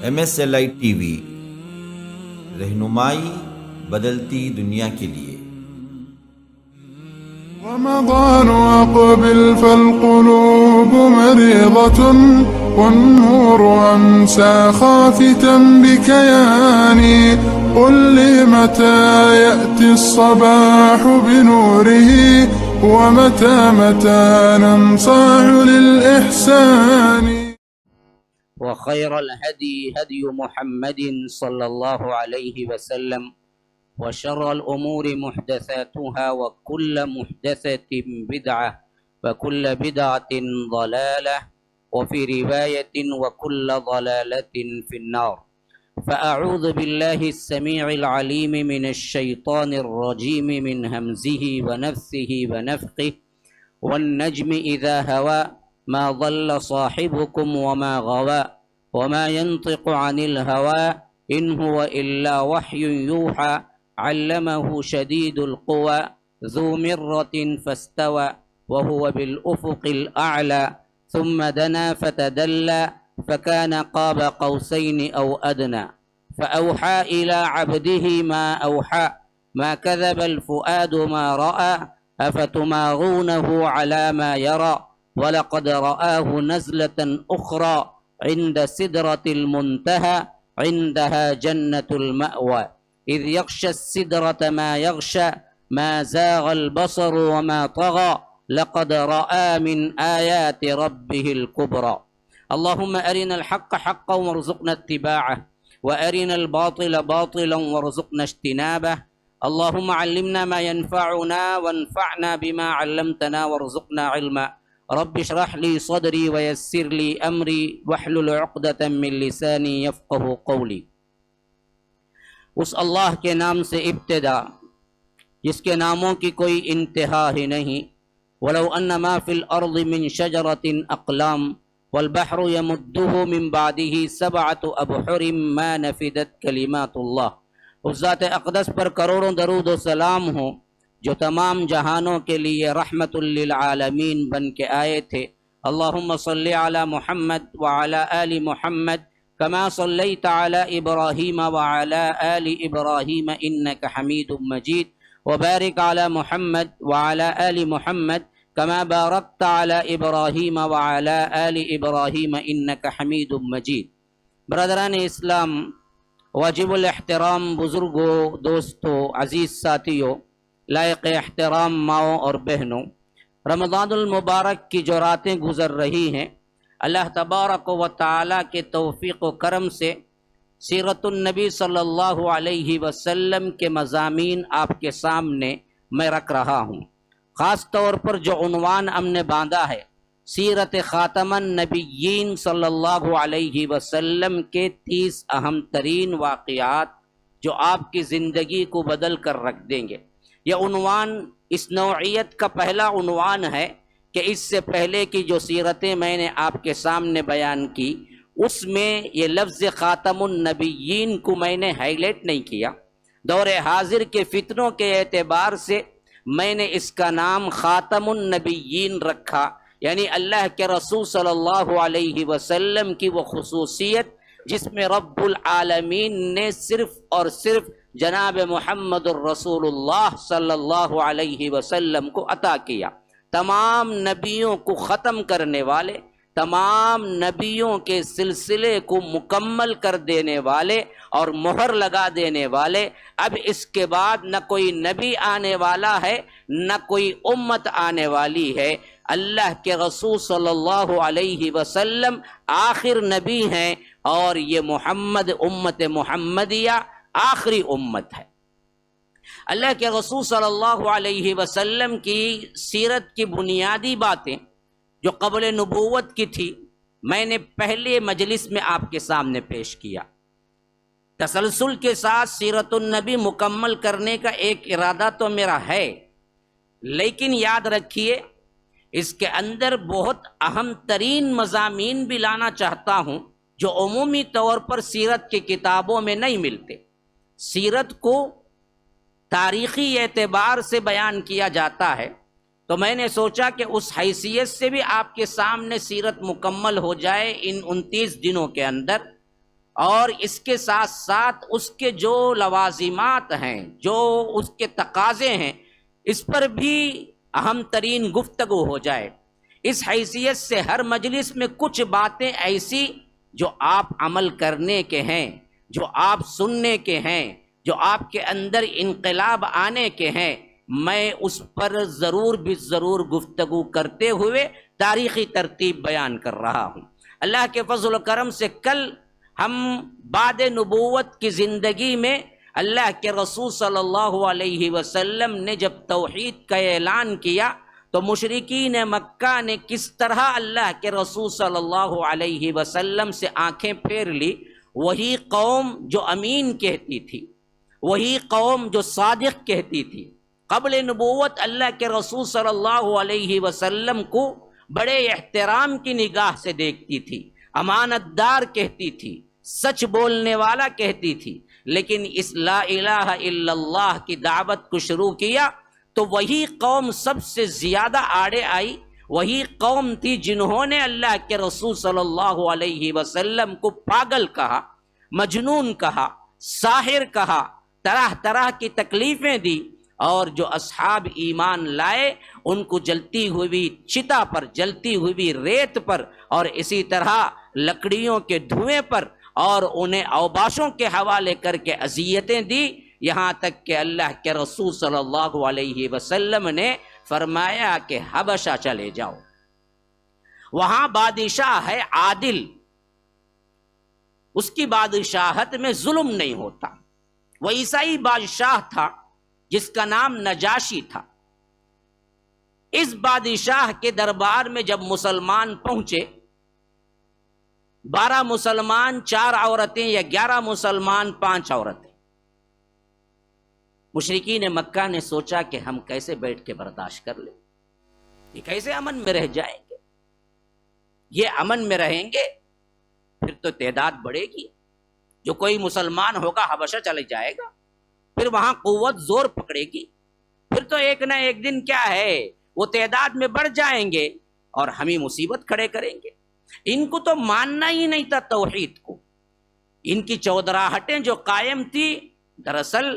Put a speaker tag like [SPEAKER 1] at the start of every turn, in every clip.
[SPEAKER 1] MSLI TV رہنمائی بدلتی دنیا کے لیے۔
[SPEAKER 2] رمضان أقبل فالقلوب مريضة والنور أمسى خافتا بكياني، قل لي متى يأتي الصباح بنوره ومتى ننصاع للإحسان.
[SPEAKER 3] وخير الهدي هدي محمد صلى الله عليه وسلم، وشر الأمور محدثاتها، وكل محدثة بدعة، وكل بدعة ضلالة، وفي رواية وكل ضلالة في النار. فأعوذ بالله السميع العليم من الشيطان الرجيم من همزه ونفثه ونفخه، والنجم إذا هوى ما ضل صاحبكم وما غوى، وما ينطق عن الهوى إن هو إلا وحي يوحى، علمه شديد القوى ذو مرة فاستوى وهو بالأفق الأعلى، ثم دنا فتدلى فكان قاب قوسين أو أدنى، فأوحى إلى عبده ما أوحى، ما كذب الفؤاد ما رأى، أفتمارونه على ما يرى، ولقد رآه نزلة أخرى عند سدرة المنتهى، عندها جنة المأوى، إذ يغشى السدرة ما يغشى، ما زاغ البصر وما طغى، لقد رأى من آيات ربه الكبرى. اللهم أرنا الحق حقا وارزقنا اتباعه، وأرنا الباطل باطلا وارزقنا اجتنابه. اللهم علمنا ما ينفعنا وانفعنا بما علمتنا وارزقنا علما. رب اشرح لي صدري ويسر لي أمري واحلل عقدة من لساني يفقه قولي. اس اللہ کے نام سے ابتدا جس کے ناموں کی کوئی انتہا ہی نہیں. ولو ان ما فی الارض من شجرۃ اقلام والبحر یمدہ من بعدہ سبعۃ ابحر ما نفدت کلمات اللہ. اس ذات اقدس پر کروڑوں درود و سلام ہوں جو تمام جہانوں کے لیے رحمت للعالمین بن کے آئے تھے. اللہم صلی علی محمد وعلی آل محمد كما صليت على إبراهيم وعلى آل إبراهيم إنك حميد مجيد، وبارك على محمد وعلى آل محمد كما باركت على إبراهيم وعلى آل إبراهيم إنك حميد مجيد. برادران اسلام، واجب الاحترام بزرگوں، دوستوں، عزیز ساتھیوں، لائق احترام ماؤں اور بہنوں، رمضان المبارک کی جو راتیں گزر رہی ہیں، اللہ تبارک و تعالیٰ کے توفیق و کرم سے سیرت النبی صلی اللہ علیہ وسلم کے مضامین آپ کے سامنے میں رکھ رہا ہوں. خاص طور پر جو عنوان ہم نے باندھا ہے سیرت خاتم النبیین صلی اللہ علیہ وسلم کے 30 اہم ترین واقعات جو آپ کی زندگی کو بدل کر رکھ دیں گے. یہ عنوان اس نوعیت کا پہلا عنوان ہے کہ اس سے پہلے کی جو سیرتیں میں نے آپ کے سامنے بیان کی اس میں یہ لفظ خاتم النبیین کو میں نے ہائی لائٹ نہیں کیا. دور حاضر کے فتنوں کے اعتبار سے میں نے اس کا نام خاتم النبیین رکھا، یعنی اللہ کے رسول صلی اللہ علیہ وسلم کی وہ خصوصیت جس میں رب العالمین نے صرف اور صرف جناب محمد الرسول اللہ صلی اللہ علیہ وسلم کو عطا کیا. تمام نبیوں کو ختم کرنے والے، تمام نبیوں کے سلسلے کو مکمل کر دینے والے اور مہر لگا دینے والے. اب اس کے بعد نہ کوئی نبی آنے والا ہے نہ کوئی امت آنے والی ہے. اللہ کے رسول صلی اللہ علیہ وسلم آخر نبی ہیں اور یہ محمد امت محمدیہ آخری امت ہے. اللہ کے رسول صلی اللہ علیہ وسلم کی سیرت کی بنیادی باتیں جو قبل نبوت کی تھی میں نے پہلے مجلس میں آپ کے سامنے پیش کیا. تسلسل کے ساتھ سیرت النبی مکمل کرنے کا ایک ارادہ تو میرا ہے، لیکن یاد رکھیے اس کے اندر بہت اہم ترین مضامین بھی لانا چاہتا ہوں جو عمومی طور پر سیرت کی کتابوں میں نہیں ملتے. سیرت کو تاریخی اعتبار سے بیان کیا جاتا ہے تو میں نے سوچا کہ اس حیثیت سے بھی آپ کے سامنے سیرت مکمل ہو جائے ان 29 دنوں کے اندر. اور اس کے ساتھ ساتھ اس کے جو لوازمات ہیں، جو اس کے تقاضے ہیں، اس پر بھی اہم ترین گفتگو ہو جائے۔ اس حیثیت سے ہر مجلس میں کچھ باتیں ایسی جو آپ عمل کرنے کے ہیں، جو آپ سننے کے ہیں، جو آپ کے اندر انقلاب آنے کے ہیں، میں اس پر ضرور بھی ضرور گفتگو کرتے ہوئے تاریخی ترتیب بیان کر رہا ہوں۔ اللہ کے فضل و کرم سے کل ہم بعد نبوت کی زندگی میں اللہ کے رسول صلی اللہ علیہ وسلم نے جب توحید کا اعلان کیا تو مشرکین مکہ نے کس طرح اللہ کے رسول صلی اللہ علیہ وسلم سے آنکھیں پھیر لی۔ وہی قوم جو امین کہتی تھی، وہی قوم جو صادق کہتی تھی، قبل نبوت اللہ کے رسول صلی اللہ علیہ وسلم کو بڑے احترام کی نگاہ سے دیکھتی تھی، امانت دار کہتی تھی، سچ بولنے والا کہتی تھی، لیکن اس لا الہ الا اللہ کی دعوت کو شروع کیا تو وہی قوم سب سے زیادہ آڑے آئی۔ وہی قوم تھی جنہوں نے اللہ کے رسول صلی اللہ علیہ وسلم کو پاگل کہا، مجنون کہا، ساحر کہا، طرح طرح کی تکلیفیں دی، اور جو اصحاب ایمان لائے ان کو جلتی ہوئی چتا پر، جلتی ہوئی ریت پر، اور اسی طرح لکڑیوں کے دھوئیں پر، اور انہیں اوباشوں کے حوالے کر کے اذیتیں دی، یہاں تک کہ اللہ کے رسول صلی اللہ علیہ وسلم نے فرمایا کہ حبشہ چلے جاؤ، وہاں بادشاہ ہے عادل، اس کی بادشاہت میں ظلم نہیں ہوتا۔ وہ عیسائی بادشاہ تھا جس کا نام نجاشی تھا۔ اس بادشاہ کے دربار میں جب مسلمان پہنچے، 12 مسلمان 4 عورتیں یا 11 مسلمان 5 عورتیں، مشرکین مکہ نے سوچا کہ ہم کیسے بیٹھ کے برداشت کر لیں، یہ کیسے امن میں رہ جائیں گے، یہ امن میں رہیں گے پھر تو تعداد بڑھے گی، جو کوئی مسلمان ہوگا حبشہ چلے جائے گا، پھر وہاں قوت زور پکڑے گی، پھر تو ایک نہ ایک دن کیا ہے وہ تعداد میں بڑھ جائیں گے اور ہم ہی مصیبت کھڑے کریں گے۔ ان کو تو ماننا ہی نہیں تھا توحید کو، ان کی چودراہٹیں جو قائم تھی دراصل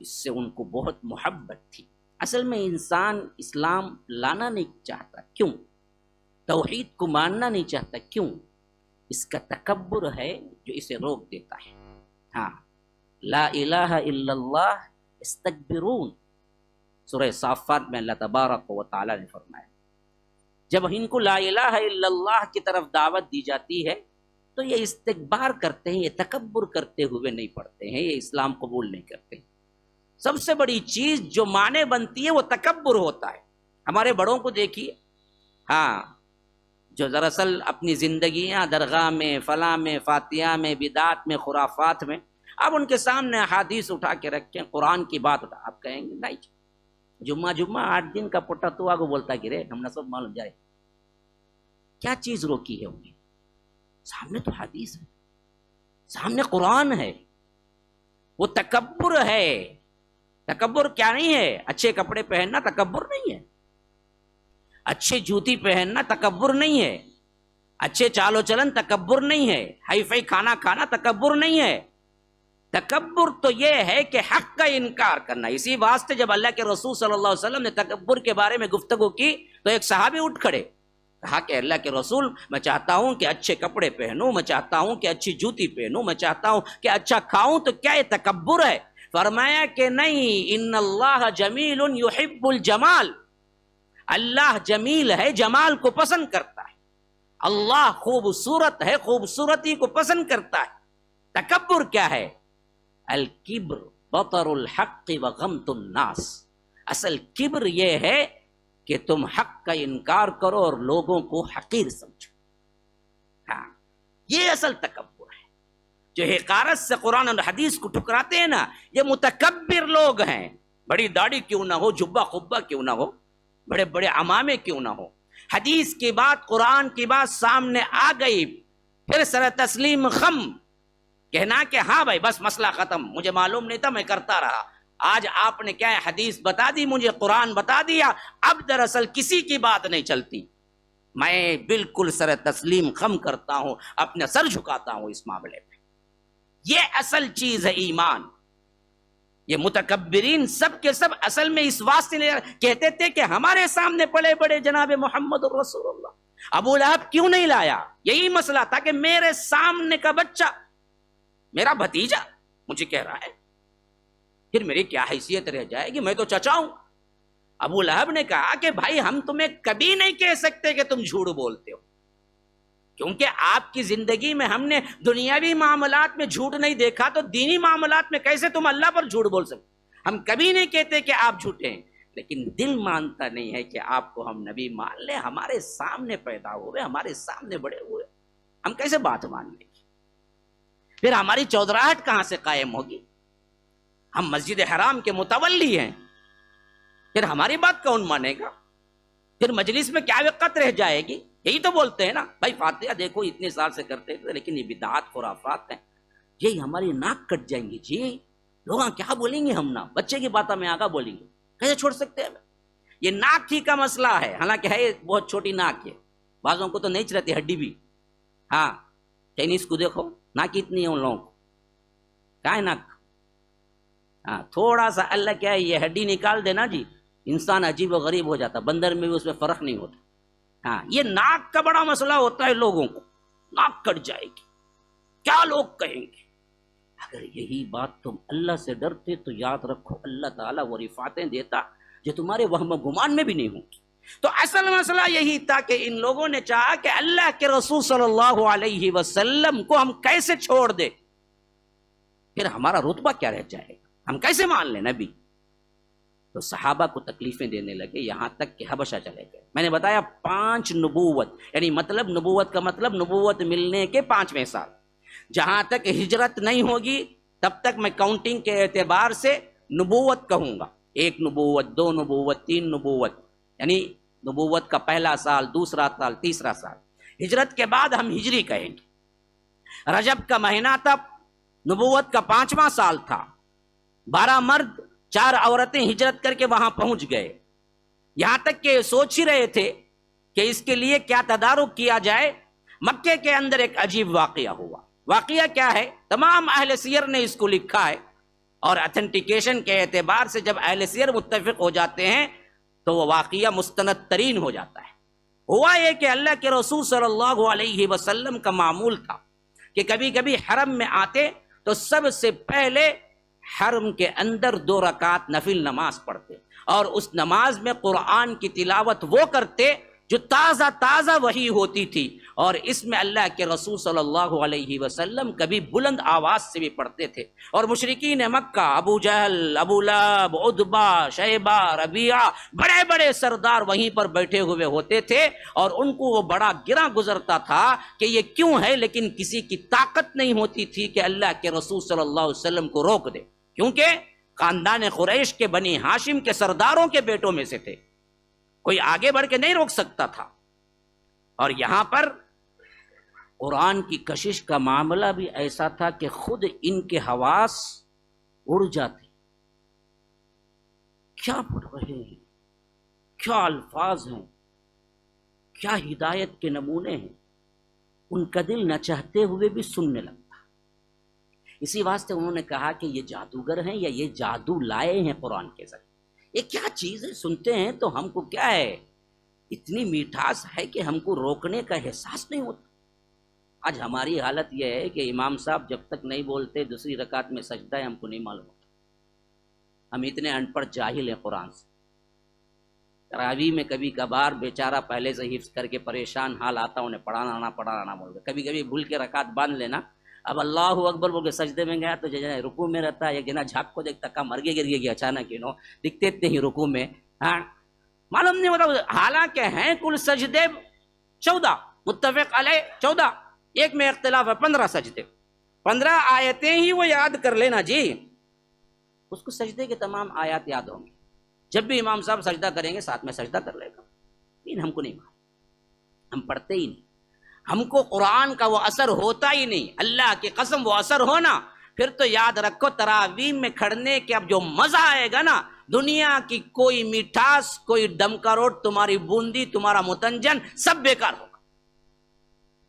[SPEAKER 3] اس سے ان کو بہت محبت تھی۔ اصل میں انسان اسلام لانا نہیں چاہتا، کیوں؟ توحید کو ماننا نہیں چاہتا، کیوں؟ اس کا تکبر ہے جو اسے روک دیتا ہے۔ ہاں، لا الہ الا اللہ استکبرون، سورہ صافات میں اللہ تبارک و تعالی نے فرمایا جب ان کو لا الہ الا اللہ کی طرف دعوت دی جاتی ہے تو یہ استکبار کرتے ہیں، یہ تکبر کرتے ہوئے نہیں پڑھتے ہیں، یہ اسلام قبول نہیں کرتے۔ سب سے بڑی چیز جو معنی بنتی ہے وہ تکبر ہوتا ہے۔ ہمارے بڑوں کو دیکھیے، ہاں، جو دراصل اپنی زندگیاں درگاہ میں، فلاں میں، فاتحہ میں، بدعات میں، خرافات میں، اب ان کے سامنے حدیث اٹھا کے رکھیں، قرآن کی بات اٹھا، آپ کہیں گے نہیں جمعہ 8 دن کا پٹا تو آگے بولتا گرے، ہم نے سب معلوم جائے۔ کیا چیز روکی ہے انہیں؟ سامنے تو حدیث ہے، سامنے قرآن ہے۔ وہ تکبر ہے۔ تکبر کیا نہیں ہے؟ اچھے کپڑے پہننا تکبر نہیں ہے، اچھی جوتی پہننا تکبر نہیں ہے، اچھے چال و چلن تکبر نہیں ہے، ہائی فائی کھانا کھانا تکبر نہیں ہے۔ تکبر تو یہ ہے کہ حق کا انکار کرنا۔ اسی واسطے جب اللہ کے رسول صلی اللہ علیہ وسلم نے تکبر کے بارے میں گفتگو کی تو ایک صحابی اٹھ کھڑے، کہا کہ اللہ کے رسول، میں چاہتا ہوں کہ اچھے کپڑے پہنوں، میں چاہتا ہوں کہ اچھی جوتی پہنوں، میں چاہتا ہوں کہ اچھا کھاؤں، تو کیا یہ تکبر ہے؟ فرمایا کہ نہیں، ان اللہ جمیل یحب الجمال، اللہ جمیل ہے، جمال کو پسند کرتا ہے، اللہ خوبصورت ہے، خوبصورتی کو پسند کرتا ہے۔ تکبر کیا ہے؟ الکبر بطر الحق وغمط الناس، اصل کبر یہ ہے کہ تم حق کا انکار کرو اور لوگوں کو حقیر سمجھو۔ ہاں، یہ اصل تکبر ہے۔ جو حقارت سے قرآن اور حدیث کو ٹھکراتے ہیں نا، یہ متکبر لوگ ہیں۔ بڑی داڑھی کیوں نہ ہو، جبہ خبہ کیوں نہ ہو، بڑے بڑے عمامے کیوں نہ ہو، حدیث کی بات، قرآن کی بات سامنے آ گئی، پھر سر تسلیم خم، کہنا کہ ہاں بھائی بس مسئلہ ختم، مجھے معلوم نہیں تھا، میں کرتا رہا، آج آپ نے کیا ہے حدیث بتا دی، مجھے قرآن بتا دیا، اب دراصل کسی کی بات نہیں چلتی، میں بالکل سر تسلیم خم کرتا ہوں، اپنا سر جھکاتا ہوں اس معاملے میں۔ یہ اصل چیز ہے ایمان. یہ متکبرین سب کے سب اصل میں اس واسطے کہتے تھے کہ ہمارے سامنے پڑے بڑے جناب محمد رسول اللہ. ابو لہب کیوں نہیں لایا؟ یہی مسئلہ تھا کہ میرے سامنے کا بچہ، میرا بھتیجا مجھے کہہ رہا ہے، پھر میری کیا حیثیت رہ جائے گی، میں تو چچا ہوں. ابو لہب نے کہا کہ بھائی ہم تمہیں کبھی نہیں کہہ سکتے کہ تم جھوٹ بولتے ہو، کیونکہ آپ کی زندگی میں ہم نے دنیاوی معاملات میں جھوٹ نہیں دیکھا، تو دینی معاملات میں کیسے تم اللہ پر جھوٹ بول سکتے؟ ہم کبھی نہیں کہتے کہ آپ جھوٹے ہیں، لیکن دل مانتا نہیں ہے کہ آپ کو ہم نبی مان لیں. ہمارے سامنے پیدا ہوئے، ہمارے سامنے بڑے ہوئے، ہم کیسے بات مان لیں گے؟ پھر ہماری چودراہٹ کہاں سے قائم ہوگی؟ ہم مسجد حرام کے متولی ہیں، پھر ہماری بات کون مانے گا؟ پھر مجلس میں کیا وقت رہ جائے گی؟ یہی تو بولتے ہیں نا بھائی فاتحہ دیکھو اتنے سال سے کرتے تھے، لیکن یہ بدعات خرافات ہیں، یہی ہماری ناک کٹ جائیں گی. جی لوگ کیا بولیں گے؟ ہم نا بچے کی باتیں میں آگا بولیں گے، کیسے چھوڑ سکتے ہیں؟ یہ ناک ہی کا مسئلہ ہے، حالانکہ ہے بہت چھوٹی ناک ہے، بعضوں کو تو نہیں چلتی ہڈی بھی. ہاں چائنیز کو دیکھو ناک اتنی ہے ان لوگوں کو، کیا ہے ناک؟ ہاں تھوڑا سا اللہ کیا ہے یہ ہڈی نکال دینا جی، انسان عجیب و غریب ہو جاتا، بندر میں بھی اس میں فرق نہیں ہوتا. ہاں یہ ناک کا بڑا مسئلہ ہوتا ہے لوگوں کو، ناک کٹ جائے گی، کیا لوگ کہیں گے؟ اگر یہی بات تم اللہ سے ڈرتے تو یاد رکھو اللہ تعالیٰ وہ رفعتیں دیتا جو تمہارے وہم و گمان میں بھی نہیں ہوں گی. تو اصل مسئلہ یہی تھا کہ ان لوگوں نے چاہا کہ اللہ کے رسول صلی اللہ علیہ وسلم کو ہم کیسے چھوڑ دے، پھر ہمارا رتبہ کیا رہ جائے گا، ہم کیسے مان لیں نبی؟ تو صحابہ کو تکلیفیں دینے لگے، یہاں تک کہ حبشہ چلے گئے. میں نے بتایا 5 نبوت، یعنی مطلب نبوت کا مطلب نبوت ملنے کے 5ویں سال، جہاں تک ہجرت نہیں ہوگی تب تک میں کاؤنٹنگ کے اعتبار سے نبوت کہوں گا. 1 نبوت، 2 نبوت، 3 نبوت، یعنی نبوت کا پہلا سال، دوسرا سال، تیسرا سال. ہجرت کے بعد ہم ہجری کہیں گے. رجب کا مہینہ تب نبوت کا 5واں سال تھا. 12 مرد 4 عورتیں ہجرت کر کے وہاں پہنچ گئے. یہاں تک کہ سوچ ہی رہے تھے کہ اس کے لیے کیا تدارک کیا جائے. مکے کے اندر ایک عجیب واقعہ ہوا. واقعہ کیا ہے؟ تمام اہل سیر نے اس کو لکھا ہے، اور اتھینٹیکیشن کے اعتبار سے جب اہل سیر متفق ہو جاتے ہیں تو وہ واقعہ مستند ترین ہو جاتا ہے. ہوا یہ کہ اللہ کے رسول صلی اللہ علیہ وسلم کا معمول تھا کہ کبھی کبھی حرم میں آتے تو سب سے پہلے حرم کے اندر 2 رکعت نفل نماز پڑھتے، اور اس نماز میں قرآن کی تلاوت وہ کرتے جو تازہ تازہ وحی ہوتی تھی، اور اس میں اللہ کے رسول صلی اللہ علیہ وسلم کبھی بلند آواز سے بھی پڑھتے تھے. اور مشرکین مکہ ابو جہل، ابو لہب، عتبہ، شیبہ، ربیعہ، بڑے بڑے سردار وہیں پر بیٹھے ہوئے ہوتے تھے، اور ان کو وہ بڑا گراں گزرتا تھا کہ یہ کیوں ہے، لیکن کسی کی طاقت نہیں ہوتی تھی کہ اللہ کے رسول صلی اللہ علیہ وسلم کو روک دے، کیونکہ خاندان قریش کے بنی ہاشم کے سرداروں کے بیٹوں میں سے تھے، کوئی آگے بڑھ کے نہیں روک سکتا تھا. اور یہاں پر قرآن کی کشش کا معاملہ بھی ایسا تھا کہ خود ان کے حواس اڑ جاتے. کیا پڑھ رہے ہیں، کیا الفاظ ہیں، کیا ہدایت کے نمونے ہیں، ان کا دل نہ چاہتے ہوئے بھی سننے لگتا. اسی واسطے انہوں نے کہا کہ یہ جادوگر ہیں یا یہ جادو لائے ہیں قرآن کے ذریعے. یہ کیا چیز ہے، سنتے ہیں تو ہم کو کیا ہے، اتنی میٹھاس ہے کہ ہم کو روکنے کا احساس نہیں ہوتا. آج ہماری حالت یہ ہے کہ امام صاحب جب تک نہیں بولتے دوسری رکعت میں سجدہ ہے ہم کو نہیں معلوم ہوتا. ہم اتنے ان پڑھ جاہل ہیں قرآن سے. تراویح میں کبھی کبھار بیچارہ پہلے سے حفظ کر کے پریشان حال آتا، انہیں پڑھانا بول کے کبھی کبھی بھول کے رکعت باندھ لینا، اب اللہ اکبر بول کے سجدے میں گیا تو رکوع میں رہتا ہے، ایک جھاگ کو دیکھتا کہا مر گیا گر گیا اچانک دکھتے اتنے ہی رکوع میں، ہاں معلوم نہیں ہوتا. حالانکہ ہیں کل سجدے 14 متفق علیہ 14، ایک میں اختلاف ہے 15 سجدے، 15 آیتیں ہی وہ یاد کر لینا جی، اس کو سجدے کے تمام آیات یاد ہوں گے. جب بھی امام صاحب سجدہ کریں گے ساتھ میں سجدہ کر لے گا. لیکن ہم کو نہیں معلوم، ہم پڑھتے ہی نہیں، ہم کو قرآن کا وہ اثر ہوتا ہی نہیں. اللہ کی قسم وہ اثر ہونا پھر تو یاد رکھو تراویح میں کھڑنے کے اب جو مزہ آئے گا نا، دنیا کی کوئی میٹھاس، کوئی دم کا روٹ، تمہاری بوندی، تمہارا متنجن سب بیکار ہوگا.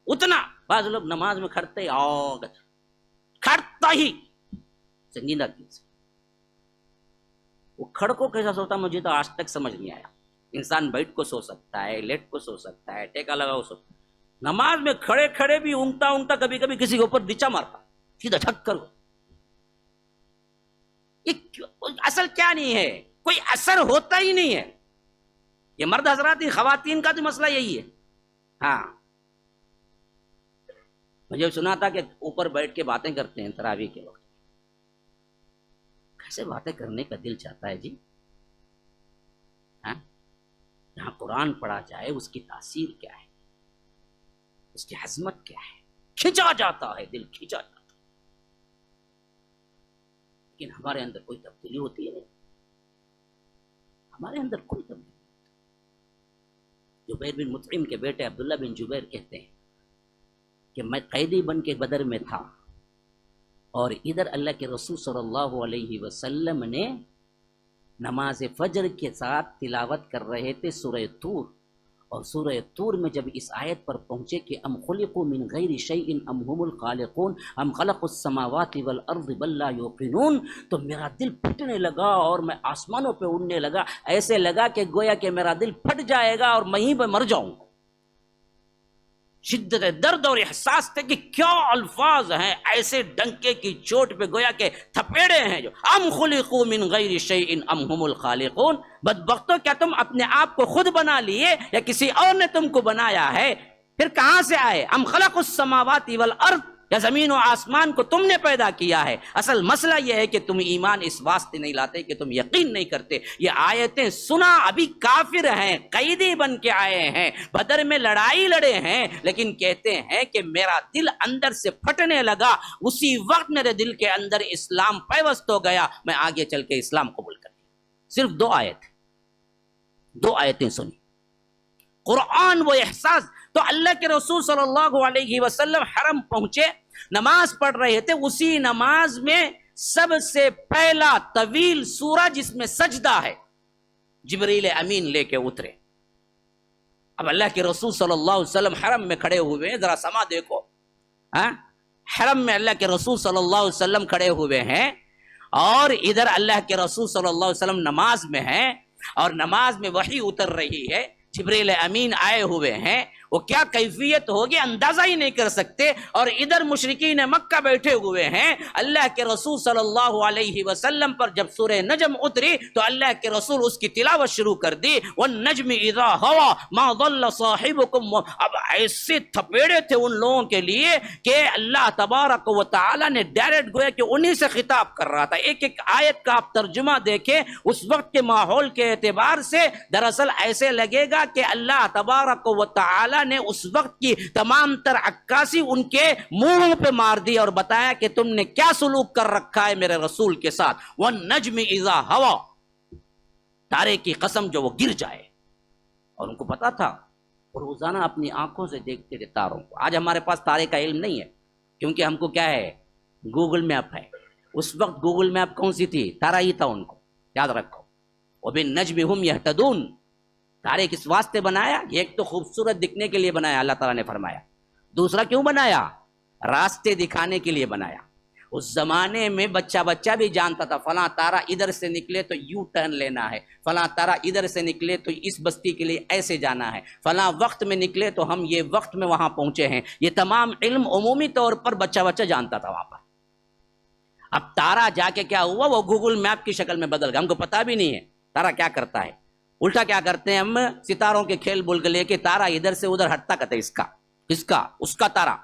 [SPEAKER 3] اتنا بعض لوگ نماز میں کھڑتے سوتا ہی سنجیدہ دل سے. وہ کھڑ کو کیسا سوتا مجھے تو آج تک سمجھ نہیں آیا. انسان بیٹھ کو سو سکتا ہے, لیٹ کو سو سکتا ہے, ٹیکا لگا سو. نماز میں کھڑے کھڑے بھی اونگتا اونگتا کبھی کبھی کسی کے اوپر دچا مارتا, سیدھا ٹھک کر. اصل کیا نہیں ہے, کوئی اثر ہوتا ہی نہیں ہے. یہ مرد حضرات خواتین کا تو مسئلہ یہی ہے. ہاں مجھے سنا تھا کہ اوپر بیٹھ کے باتیں کرتے ہیں تراویح کے وقت. کیسے باتیں کرنے کا دل چاہتا ہے جی. ہاں جہاں قرآن پڑھا جائے اس کی تاثیر کیا ہے, اس کی عظمت کیا ہے, کھینچا جاتا ہے دل, کھینچا جاتا ہے. لیکن ہمارے اندر کوئی تبدیلی ہوتی ہے نہیں, ہمارے اندر کوئی تبدیلی. جبیر بن مطعم کے بیٹے عبداللہ بن جبیر کہتے ہیں کہ میں قیدی بن کے بدر میں تھا اور ادھر اللہ کے رسول صلی اللہ علیہ وسلم نے نماز فجر کے ساتھ تلاوت کر رہے تھے سورہ طور, اور سورہ طور میں جب اس آیت پر پہنچے کہ ام خلقوا من غیر شیء ام هم الخالقون ام خلقوا السماوات والارض بل لا یوقنون, تو میرا دل پھٹنے لگا اور میں آسمانوں پہ اڑنے لگا. ایسے لگا کہ گویا کہ میرا دل پھٹ جائے گا اور میں ہی پہ مر جاؤں. شدت درد اور احساس تھے کہ کیا الفاظ ہیں, ایسے ڈنکے کی چوٹ پہ گویا کہ تھپیڑے ہیں جو ام خلقوا من غیر شیء ام هم الخالقون. بدبختوں کیا تم اپنے آپ کو خود بنا لیے یا کسی اور نے تم کو بنایا ہے؟ پھر کہاں سے آئے؟ ام خلقوا السماوات والارض, یا زمین و آسمان کو تم نے پیدا کیا ہے؟ اصل مسئلہ یہ ہے کہ تم ایمان اس واسطے نہیں لاتے کہ تم یقین نہیں کرتے. یہ آیتیں سنا ابھی کافر ہیں, قیدی بن کے آئے ہیں, بدر میں لڑائی لڑے ہیں, لیکن کہتے ہیں کہ میرا دل اندر سے پھٹنے لگا, اسی وقت میرے دل کے اندر اسلام پیوست ہو گیا, میں آگے چل کے اسلام قبول کر لیا. صرف دو آیتیں سنی, قرآن وہ احساس. تو اللہ کے رسول صلی اللہ علیہ وسلم حرم پہنچے, نماز پڑھ رہے تھے. اسی نماز میں سب سے پہلا طویل سورہ جس میں سجدہ ہے, جبریل امین لے کے اترے. اب اللہ کے رسول صلی اللہ علیہ وسلم حرم میں کھڑے ہوئے ہیں, ذرا سما دیکھو. حرم میں اللہ کے رسول صلی اللہ علیہ وسلم کھڑے ہوئے ہیں اور ادھر اللہ کے رسول صلی اللہ علیہ وسلم نماز میں ہیں, اور نماز میں وحی اتر رہی ہے, جبریل امین آئے ہوئے ہیں. وہ کیا کیفیت ہوگی اندازہ ہی نہیں کر سکتے. اور ادھر مشرکین مکہ بیٹھے ہوئے ہیں. اللہ کے رسول صلی اللہ علیہ وسلم پر جب سورہ نجم اتری تو اللہ کے رسول اس کی تلاوت شروع کر دی, والنجم اذا ہوا ما ضل صاحبکم. اب ایسے تھپیڑے تھے ان لوگوں کے لیے کہ اللہ تبارک و تعالی نے ڈائریکٹ گویا کہ انہی سے خطاب کر رہا تھا. ایک ایک آیت کا آپ ترجمہ دیکھیں اس وقت کے ماحول کے اعتبار سے, دراصل ایسے لگے گا کہ اللہ تبارک و تعالی نے اس وقت کی تمام تر عکاسی ان کے منہ پہ مار دی اور بتایا کہ تم نے کیا سلوک کر رکھا ہے میرے رسول کے ساتھ. والنجم اذا ہوا, تارے کی قسم جو وہ گر جائے. اور ان کو پتا تھا, روزانہ اپنی آنکھوں سے دیکھتے تھے تاروں کو. آج ہمارے پاس تارے کا علم نہیں ہے کیونکہ ہم کو کیا ہے, گوگل میپ ہے. اس وقت گوگل میپ کون سی تھی؟ تارا ہی تھا. ان کو یاد رکھو. وبالنجم هم يهتدون. تارے کس واسطے بنایا؟ ایک تو خوبصورت دکھنے کے لیے بنایا اللہ تعالیٰ نے فرمایا. دوسرا کیوں بنایا؟ راستے دکھانے کے لیے بنایا. اس زمانے میں بچہ بھی جانتا تھا فلاں تارا ادھر سے نکلے تو یو ٹرن لینا ہے, فلاں تارا ادھر سے نکلے تو اس بستی کے لیے ایسے جانا ہے, فلاں وقت میں نکلے تو ہم یہ وقت میں وہاں پہنچے ہیں. یہ تمام علم عمومی طور پر بچہ جانتا تھا وہاں پر. اب تارا جا کے کیا ہوا, وہ گوگل میپ کی شکل میں بدل گیا. ہم کو پتا بھی نہیں ہے تارا کیا کرتا ہے. الٹا کیا کرتے ہیں ہم, ستاروں کے کھیل بول کے لے کے تارا ادھر سے ادھر ہٹتا کرتے, اس کا اس کا تارا,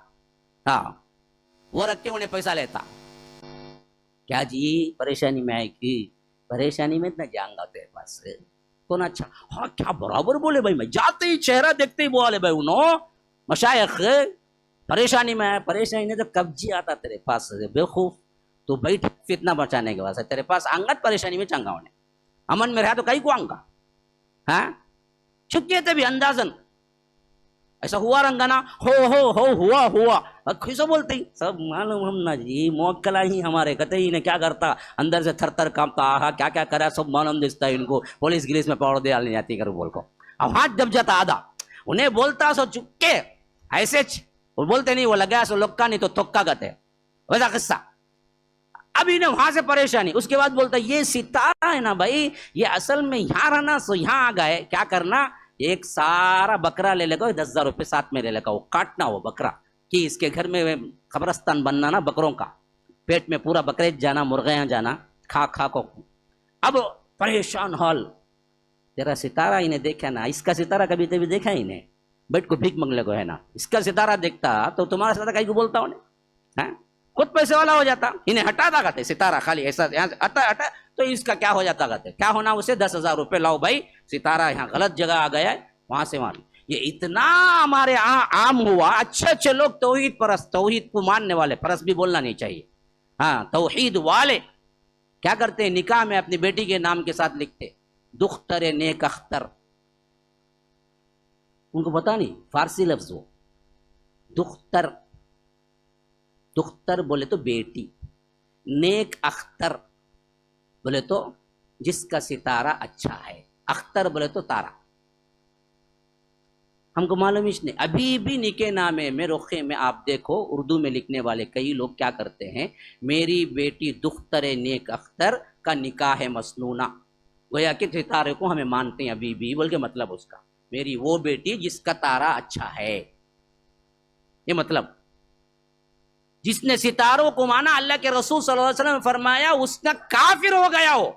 [SPEAKER 3] ہاں وہ رکھ کے انہیں پیسہ لیتا. کیا جی پریشانی میں آئے کی, پریشانی میں اتنا جائیں گا تیرے پاس کون. اچھا ہاں کیا برابر بولے بھائی, میں جاتے ہی چہرہ دیکھتے ہی بولے بھائی انہوں مشایخ پریشانی میں ہے. پریشانی نہیں تو کب جی آتا تیرے پاس بےخوف, تو بیٹھ فتنہ بچانے کے واسطے تیرے پاس آنگت پریشانی میں چنگا ہونے, امن میں رہا تو کہیں کو آنگا. ہاں چھکے تھے بھی اندازن ایسا ہوا رنگانا ہو ہوا کیسا بولتے ہی سب معلوم ہم نا جی, موکلا ہی ہمارے کہتے ہی نے کیا کرتا, اندر سے تھر تھر کامتا, آہا کیا کیا کرا سب معلوم دستا ہے ان کو. پولیس گلیس میں پاؤ دے آنے جاتی کرو بول کو. اب ہاتھ جب جاتا آدھا انہیں بولتا سو چکے ایسے وہ بولتے نہیں, وہ لگا سو لکا نہیں تو تھکا گتے, ویسا قصہ. اب انہیں وہاں سے پریشانی. اس کے بعد بولتا یہ ستارہ ہے نا بھائی، یہ اصل میں یہاں رہنا سو یہاں آ گئے. کیا کرنا، ایک سارا بکرا لے لے گا، 10,000 روپے ساتھ میں لے لے گا، وہ کاٹنا وہ بکرا کہ اس کے گھر میں قبرستان بننا نا بکروں کا، پیٹ میں پورا بکرے جانا، مرغیاں جانا، کھا کھا کو. اب پریشان حال، تیرا ستارہ انہیں دیکھا نا، اس کا ستارہ کبھی تبھی دیکھا ہی نہیں، بیٹھ کو بھیک منگلے کو ہے نا، اس کا ستارہ دیکھتا تو تمہارا ستارہ کہیں کو بولتا انہیں، خود پیسے والا ہو جاتا. انہیں ہٹا دا کرتے ستارہ، خالی ایسا یہاں سے ہٹا تو اس کا کیا ہو جاتا کرتے، کیا ہونا اسے 10,000 روپے لاؤ بھائی، ستارہ یہاں غلط جگہ آ گیا ہے، وہاں سے وہاں. یہ اتنا ہمارے عام ہوا. اچھے اچھے لوگ توحید پرست، توحید کو ماننے والے، پرست بھی بولنا نہیں چاہیے، ہاں توحید والے کیا کرتے ہیں، نکاح میں اپنی بیٹی کے نام کے ساتھ لکھتے دختر نیک اختر. ان کو پتا نہیں فارسی لفظ، وہ دختر، دختر بولے تو بیٹی، نیک اختر بولے تو جس کا ستارہ اچھا ہے، اختر بولے تو تارا. ہم کو معلوم ہی نہیں. ابھی بھی نکاح نامے میں رخے میں آپ دیکھو اردو میں لکھنے والے کئی لوگ کیا کرتے ہیں، میری بیٹی دختر نیک اختر کا نکاح ہے مسنونہ، گویا کہ ستارے کو ہمیں مانتے ہیں ابھی بھی، بول کے مطلب اس کا میری وہ بیٹی جس کا تارا اچھا ہے. یہ مطلب جس نے ستاروں کو مانا، اللہ کے رسول صلی اللہ علیہ وسلم نے فرمایا اس کا کافر ہو گیا ہو.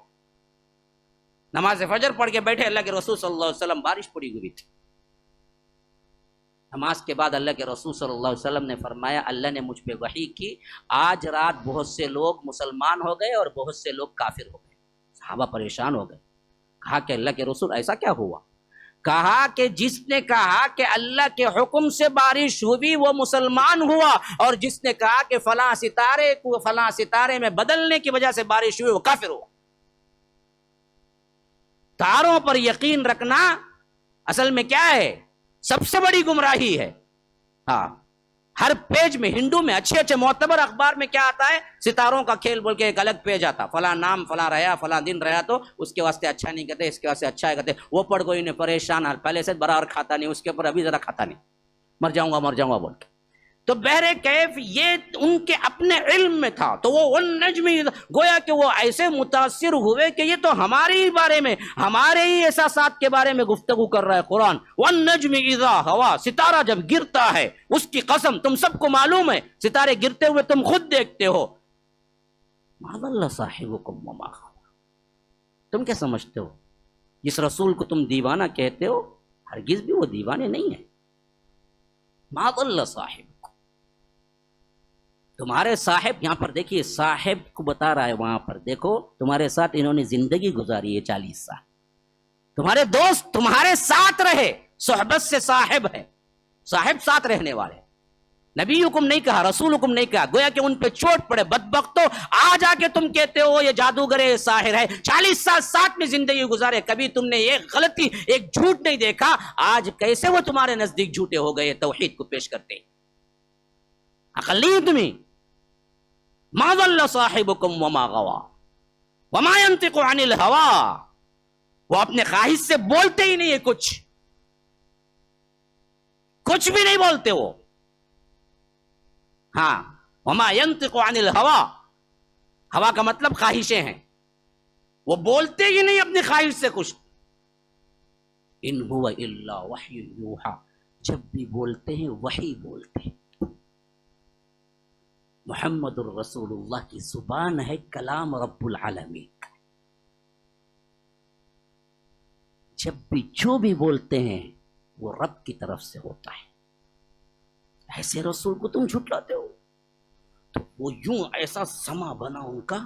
[SPEAKER 3] نماز فجر پڑھ کے بیٹھے، اللہ کے رسول صلی اللہ علیہ وسلم، بارش پڑی ہوئی تھی. نماز کے بعد اللہ کے رسول صلی اللہ علیہ وسلم نے فرمایا اللہ نے مجھ پہ وحی کی، آج رات بہت سے لوگ مسلمان ہو گئے اور بہت سے لوگ کافر ہو گئے. صحابہ پریشان ہو گئے. کہا کہ اللہ کے رسول ایسا کیا ہوا؟ کہا کہ جس نے کہا کہ اللہ کے حکم سے بارش ہوئی وہ مسلمان ہوا، اور جس نے کہا کہ فلاں ستارے کو فلاں ستارے میں بدلنے کی وجہ سے بارش ہوئی وہ کافر ہوا. تاروں پر یقین رکھنا اصل میں کیا ہے، سب سے بڑی گمراہی ہے. ہاں، ہر پیج میں ہندو میں اچھے اچھے معتبر اخبار میں کیا آتا ہے، ستاروں کا کھیل بول کے ایک الگ پیج آتا، فلاں نام فلاں رہا فلاں دن رہا تو اس کے واسطے اچھا نہیں کہتے، اس کے واسطے اچھا ہے کہتے. وہ پڑھ کوئی نے پریشان، پہلے سے برابر کھاتا نہیں، اس کے اوپر ابھی ذرا کھاتا نہیں، مر جاؤں گا بول کے. تو بہر کیف یہ ان کے اپنے علم میں تھا، تو وہ والنجم گویا کہ وہ ایسے متاثر ہوئے کہ یہ تو ہمارے ہی بارے میں، ہمارے ہی احساسات کے بارے میں گفتگو کر رہا ہے قرآن. والنجم اذا ہوا، ستارہ جب گرتا ہے اس کی قسم، تم سب کو معلوم ہے ستارے گرتے ہوئے تم خود دیکھتے ہو. ما ضل صاحبکم وما غوى، تم کیا سمجھتے ہو جس رسول کو تم دیوانہ کہتے ہو ہرگز بھی وہ دیوانے نہیں ہیں. ما ضل صاحب، تمہارے صاحب، یہاں پر دیکھیے صاحب کو بتا رہا ہے، وہاں پر دیکھو تمہارے ساتھ انہوں نے زندگی گزاری ہے 40 سال، تمہارے دوست تمہارے ساتھ رہے، صحبت سے صاحب ہے، صاحب ساتھ رہنے والے. نبی حکم نہیں کہا، رسول حکم نہیں کہا، گویا کہ ان پہ چوٹ پڑے. بدبختو، آج آ کے تم کہتے ہو یہ جادوگر ہے، ساحر ہے، 40 سال ساتھ میں زندگی گزارے، کبھی تم نے ایک غلطی ایک جھوٹ نہیں دیکھا، آج کیسے وہ تمہارے نزدیک جھوٹے ہو گئے توحید کو پیش کرتے. عقل نہیں ہے تمہیں. ما ضل صاحبکم وما غوا وما ينطق عن الهوى، وہ اپنے خواہش سے بولتے ہی نہیں ہے، کچھ بھی نہیں بولتے وہ. ہاں، وما ينطق عن الهوى، ہوا کا مطلب خواہشیں ہیں، وہ بولتے ہی نہیں اپنی خواہش سے کچھ. ان هو الا وحی یوحى، جب بھی بولتے ہیں وحی بولتے ہیں. محمد الرسول اللہ کی زبان ہے، کلام رب العالمین کا. جب بھی جو بھی بولتے ہیں وہ رب کی طرف سے ہوتا ہے. ایسے رسول کو تم جھٹلاتے ہو، تو وہ یوں ایسا سما بنا ان کا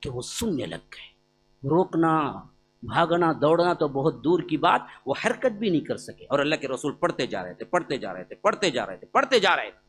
[SPEAKER 3] کہ وہ سننے لگ گئے. روکنا بھاگنا دوڑنا تو بہت دور کی بات، وہ حرکت بھی نہیں کر سکے. اور اللہ کے رسول پڑھتے جا رہے تھے،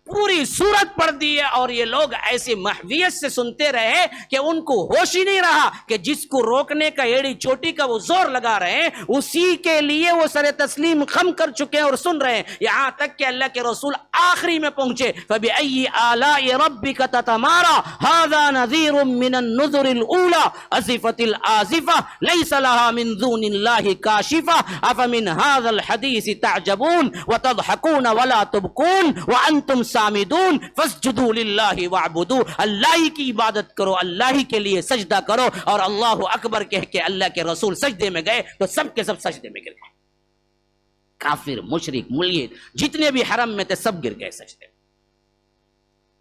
[SPEAKER 3] پوری سورت پڑھ دی ہے، اور یہ لوگ ایسی محویت سے سنتے رہے کہ ان کو ہوش ہی نہیں رہا کہ جس کو روکنے کا ایڑی چوٹی کا وہ زور لگا رہے ہیں اسی کے لیے وہ سر تسلیم خم کر چکے ہیں اور سن رہے ہیں. یہاں تک کہ اللہ کے رسول آخری میں پہنچے، فَبِأَيِّ آلَاءِ رَبِّكَ تَتَمَارَىٰ هَٰذَا نَذِيرٌ مِّنَ النُّذُرِ الْأُولَىٰ أَزِفَتِ الْآزِفَةُ لَيْسَ لَهَا مِن دُونِ اللَّهِ كَاشِفَةٌ أَفَمِنْ هَٰذَا الْحَدِيثِ تَعْجَبُونَ وَتَضْحَكُونَ وَلَا تُبْكُونَ وَأَنْتُمْ صامدون فاسجدوا للہ واعبدوا، اللہ ہی کی عبادت کرو، اللہ ہی کے لیے سجدہ کرو، اور اللہ اکبر کہہ کے اللہ کے رسول سجدے میں گئے تو سب کے سب سجدے میں گر گئے۔ کافر، مشرک، ملحد جتنے بھی حرم میں تھے سب گر گئے سجدے میں۔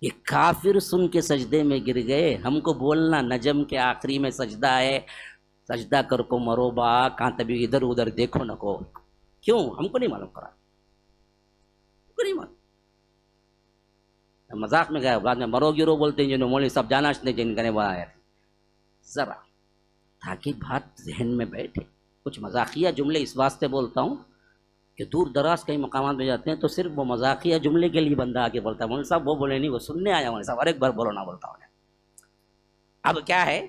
[SPEAKER 3] یہ کافر سن کے سجدے میں گر گئے، ہم کو بولنا نجم کے آخری میں سجدہ ہے، سجدہ کر کو مرو با، کہاں تبھی ادھر ادھر دیکھو نہ کو، کیوں؟ ہم کو نہیں معلوم کرا، ہم کو نہیں معلوم۔ مذاق میں گیا، بعد میں مرو گرو بولتے ہیں جنہوں مولوی صاحب جانا جن کرنے بنایا تھا، ذرا تاکہ بات ذہن میں بیٹھے۔ کچھ مذاقیہ جملے اس واسطے بولتا ہوں کہ دور دراز کئی مقامات میں جاتے ہیں تو صرف وہ مذاقیہ جملے کے لیے بندہ آگے بولتا ہے، مولوی صاحب وہ بولے نہیں، وہ سننے آیا مولوی صاحب، اور ایک بار بولو نہ بولتا ہوں۔ اب کیا ہے،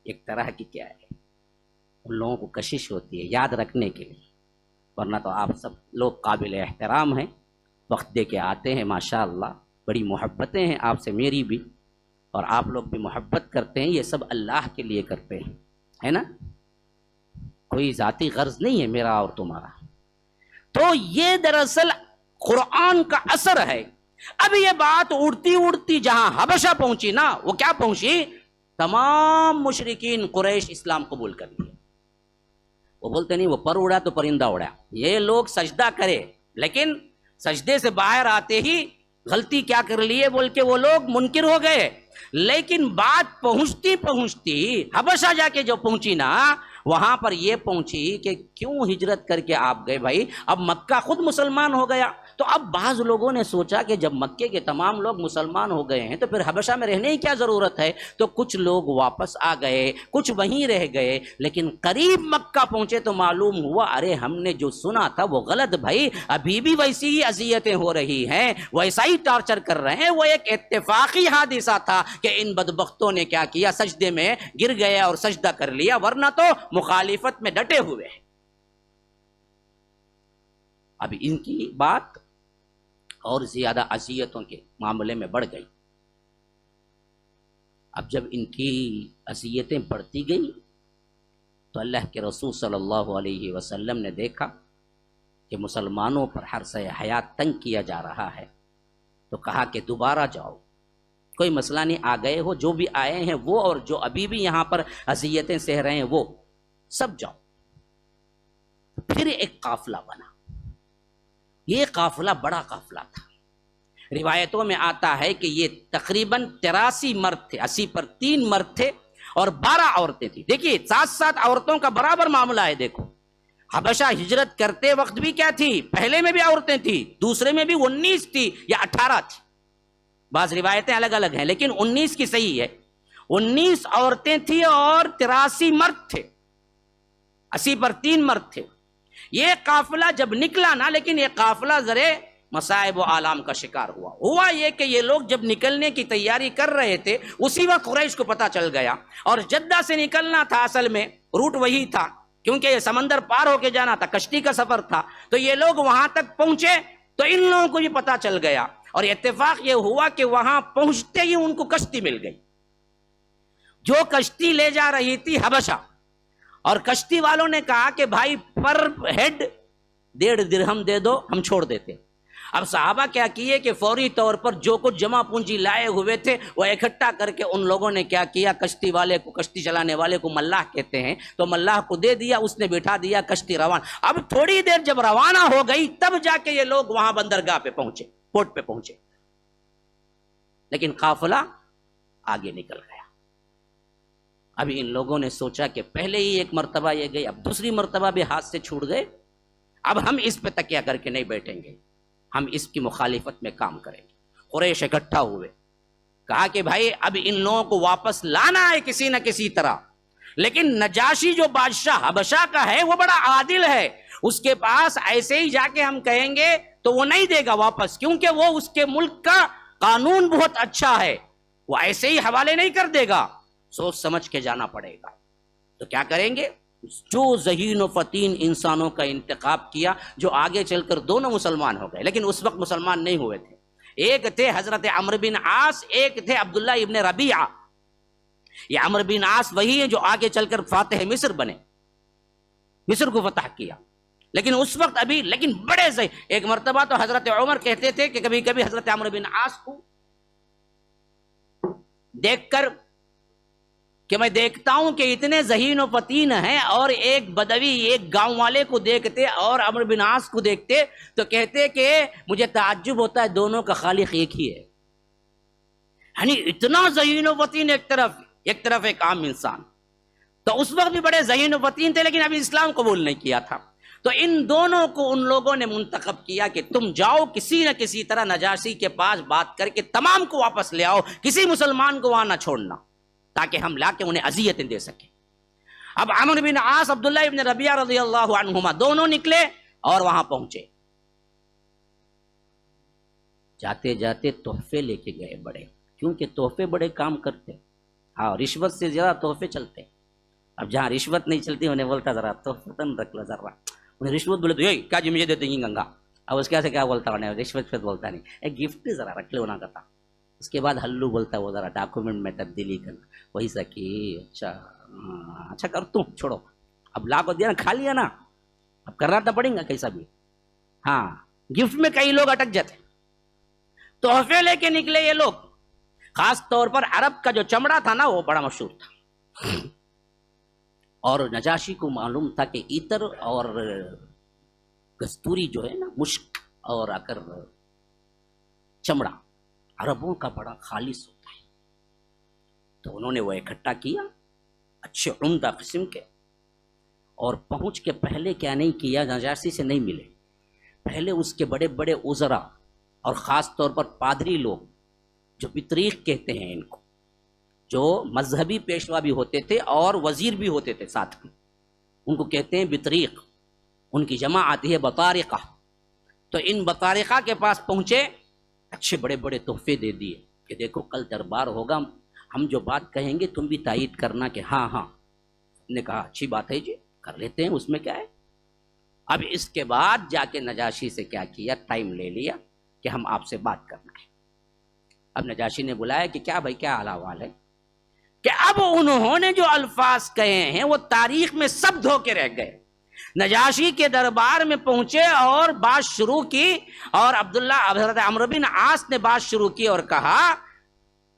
[SPEAKER 3] ایک طرح کی کیا ہے، ان لوگوں کو کشش ہوتی ہے یاد رکھنے کے لیے، ورنہ تو آپ سب لوگ قابل احترام ہیں، وقت دے کے آتے ہیں، ماشاءاللہ بڑی محبتیں ہیں آپ سے میری بھی، اور آپ لوگ بھی محبت کرتے ہیں، یہ سب اللہ کے لیے کرتے ہیں، ہے نا، کوئی ذاتی غرض نہیں ہے میرا اور تمہارا۔ تو یہ دراصل قرآن کا اثر ہے۔ اب یہ بات اڑتی اڑتی جہاں حبشہ پہنچی نا، وہ کیا پہنچی؟ تمام مشرکین قریش اسلام قبول کر لیے۔ وہ بولتے نہیں وہ پر اڑا تو پرندہ اڑا، یہ لوگ سجدہ کرے لیکن سجدے سے باہر آتے ہی غلطی کیا کر لیے بول کے وہ لوگ منکر ہو گئے۔ لیکن بات پہنچتی پہنچتی حبشہ جا کے جو پہنچی نا، وہاں پر یہ پہنچی کہ کیوں ہجرت کر کے آپ گئے بھائی، اب مکہ خود مسلمان ہو گیا، تو اب بعض لوگوں نے سوچا کہ جب مکے کے تمام لوگ مسلمان ہو گئے ہیں تو پھر حبشہ میں رہنے کی کیا ضرورت ہے، تو کچھ لوگ واپس آ گئے، کچھ وہیں رہ گئے، لیکن قریب مکہ پہنچے تو معلوم ہوا ارے ہم نے جو سنا تھا وہ غلط بھائی، ابھی بھی ویسی ہی اذیتیں ہو رہی ہیں، ویسا ہی ٹارچر کر رہے ہیں۔ وہ ایک اتفاقی حادثہ تھا کہ ان بدبختوں نے کیا کیا، سجدے میں گر گئے اور سجدہ کر لیا، ورنہ تو مخالفت میں ڈٹے ہوئے ہیں۔ اب ان کی بات اور زیادہ اذیتوں کے معاملے میں بڑھ گئی۔ اب جب ان کی اذیتیں بڑھتی گئی تو اللہ کے رسول صلی اللہ علیہ وسلم نے دیکھا کہ مسلمانوں پر حرص حیات تنگ کیا جا رہا ہے، تو کہا کہ دوبارہ جاؤ، کوئی مسئلہ نہیں، آ گئے ہو، جو بھی آئے ہیں وہ اور جو ابھی بھی یہاں پر اذیتیں سہ رہے ہیں وہ سب جاؤ۔ پھر ایک قافلہ بنا، یہ قافلہ بڑا قافلہ تھا، روایتوں میں آتا ہے کہ یہ تقریباً 83 مرد تھے، 80 پر 3 مرد تھے اور 12 عورتیں تھیں۔ دیکھیے 7 عورتوں کا برابر معاملہ ہے۔ دیکھو حبشہ ہجرت کرتے وقت بھی کیا تھی، پہلے میں بھی عورتیں تھی، دوسرے میں بھی 19 تھی یا 18 تھی، بعض روایتیں الگ الگ ہیں لیکن 19 کی صحیح ہے، 19 عورتیں تھیں اور 83 مرد تھے، 80 پر 3 مرد تھے۔ یہ قافلہ جب نکلا نا، لیکن یہ قافلہ ذرے مصائب و آلام کا شکار ہوا یہ کہ یہ لوگ جب نکلنے کی تیاری کر رہے تھے اسی وقت قریش کو پتہ چل گیا، اور جدہ سے نکلنا تھا، اصل میں روٹ وہی تھا کیونکہ یہ سمندر پار ہو کے جانا تھا، کشتی کا سفر تھا، تو یہ لوگ وہاں تک پہنچے تو ان لوگوں کو بھی پتہ چل گیا، اور اتفاق یہ ہوا کہ وہاں پہنچتے ہی ان کو کشتی مل گئی، جو کشتی لے جا رہی تھی حبشہ، اور کشتی والوں نے کہا کہ بھائی پر ہیڈ 1.5 درہم دے دو، ہم چھوڑ دیتے۔ اب صحابہ کیا کیے کہ فوری طور پر جو کچھ جمع پونجی لائے ہوئے تھے وہ اکٹھا کر کے ان لوگوں نے کیا کیا، کشتی والے کو، کشتی چلانے والے کو ملاح کہتے ہیں، تو ملاح کو دے دیا، اس نے بٹھا دیا، کشتی روانہ۔ اب تھوڑی دیر جب روانہ ہو گئی تب جا کے یہ لوگ وہاں بندرگاہ پہ پہنچے، پورٹ پہ پہنچے، لیکن قافلہ آگے نکل گیا۔ ابھی ان لوگوں نے سوچا کہ پہلے ہی ایک مرتبہ یہ گئی، اب دوسری مرتبہ بھی ہاتھ سے چھوٹ گئے، اب ہم اس پہ تکیہ کر کے نہیں بیٹھیں گے، ہم اس کی مخالفت میں کام کریں گے۔ قریش اکٹھا ہوئے، کہا کہ بھائی اب ان لوگوں کو واپس لانا ہے کسی نہ کسی طرح، لیکن نجاشی جو بادشاہ حبشہ کا ہے وہ بڑا عادل ہے، اس کے پاس ایسے ہی جا کے ہم کہیں گے تو وہ نہیں دے گا واپس، کیونکہ وہ اس کے ملک کا قانون بہت اچھا ہے، وہ ایسے ہی حوالے نہیں کر دے گا، سوچ سمجھ کے جانا پڑے گا۔ تو کیا کریں گے، جو ذہین و فطین انسانوں کا انتخاب کیا، جو آگے چل کر دونوں مسلمان ہو گئے، لیکن اس وقت مسلمان نہیں ہوئے تھے۔ ایک تھے حضرت عمرو بن عاص، ایک تھے عبداللہ ابن ربیعہ۔ یہ عمرو بن عاص وہی ہے جو آگے چل کر فاتح مصر بنے، مصر کو فتح کیا۔ لیکن اس وقت ابھی لیکن بڑے سے ایک مرتبہ تو حضرت عمر کہتے تھے کہ کبھی کبھی حضرت عمرو بن عاص کو دیکھ کر کہ میں دیکھتا ہوں کہ اتنے ذہین و فطین ہیں، اور ایک بدوی ایک گاؤں والے کو دیکھتے اور عمرو بن عاص کو دیکھتے تو کہتے کہ مجھے تعجب ہوتا ہے دونوں کا خالق ایک ہی ہے. یعنی اتنا ذہین و فطین ایک طرف ایک عام انسان. تو اس وقت بھی بڑے ذہین و فطین تھے لیکن ابھی اسلام قبول نہیں کیا تھا. تو ان دونوں کو ان لوگوں نے منتخب کیا کہ تم جاؤ کسی نہ کسی طرح نجاشی کے پاس بات کر کے تمام کو واپس لے آؤ، کسی مسلمان کو وہاں نہ چھوڑنا، تاکہ ہم لا کے انہیں اذیتیں دے سکیں. اب عمرو بن عاص عبداللہ ابن ربیعہ رضی اللہ عنہما دونوں نکلے اور وہاں پہنچے. جاتے جاتے تحفے لے کے گئے بڑے، کیونکہ تحفے بڑے کام کرتے. ہاں، رشوت سے زیادہ تحفے چلتے. اب جہاں رشوت نہیں چلتی انہیں بولتا ذرا تحفتاً رکھ لو ذرا. انہیں رشوت بولے تو کیا جی مجھے دیتے ہیں گنگا. اب اس کے سے کیا بولتا انہیں رشوت بولتا نہیں، ایک گفٹ ذرا رکھ لو نہ کرتا. اس کے بعد ہلو بولتا وہ ذرا ڈاکومنٹ میں تبدیلی کرنا. وہی سکی اچھا کر تم چھوڑو، اب لا کو دیا نا، کھا لیا نا، اب کرنا تو پڑیں گا کیسا بھی. ہاں، گفٹ میں کئی لوگ اٹک جاتے. تحفے لے کے نکلے یہ لوگ. خاص طور پر عرب کا جو چمڑا تھا نا وہ بڑا مشہور تھا، اور نجاشی کو معلوم تھا کہ عطر اور کستوری جو ہے نا، مشک اور اگر چمڑا عربوں کا بڑا خالص ہوتا ہے. تو انہوں نے وہ اکٹھا کیا اچھے عمدہ قسم کے، اور پہنچ کے پہلے کیا نہیں کیا، نجاشی سے نہیں ملے. پہلے اس کے بڑے بڑے وزراء اور خاص طور پر پادری لوگ جو بطریق کہتے ہیں ان کو، جو مذہبی پیشوا بھی ہوتے تھے اور وزیر بھی ہوتے تھے ساتھ میں، ان کو کہتے ہیں بطریق. ان کی جمع آتی ہے بطارقہ. تو ان بطارقہ کے پاس پہنچے، اچھے بڑے بڑے تحفے دے دیے کہ دیکھو کل دربار ہوگا، ہم جو بات کہیں گے تم بھی تائید کرنا کہ ہاں ہاں. نے کہا اچھی بات ہے جی، کر لیتے ہیں، اس میں کیا ہے. اب اس کے بعد جا کے نجاشی سے کیا کیا، ٹائم لے لیا کہ ہم آپ سے بات کرنا ہے. اب نجاشی نے بلایا کہ کیا بھائی کیا حال احوال ہے. کہ اب انہوں نے جو الفاظ کہے ہیں وہ تاریخ میں سب دھو کے رہ گئے. نجاشی کے دربار میں پہنچے اور بات شروع کی، اور حضرت عمرو بن عاص نے بات شروع کی اور کہا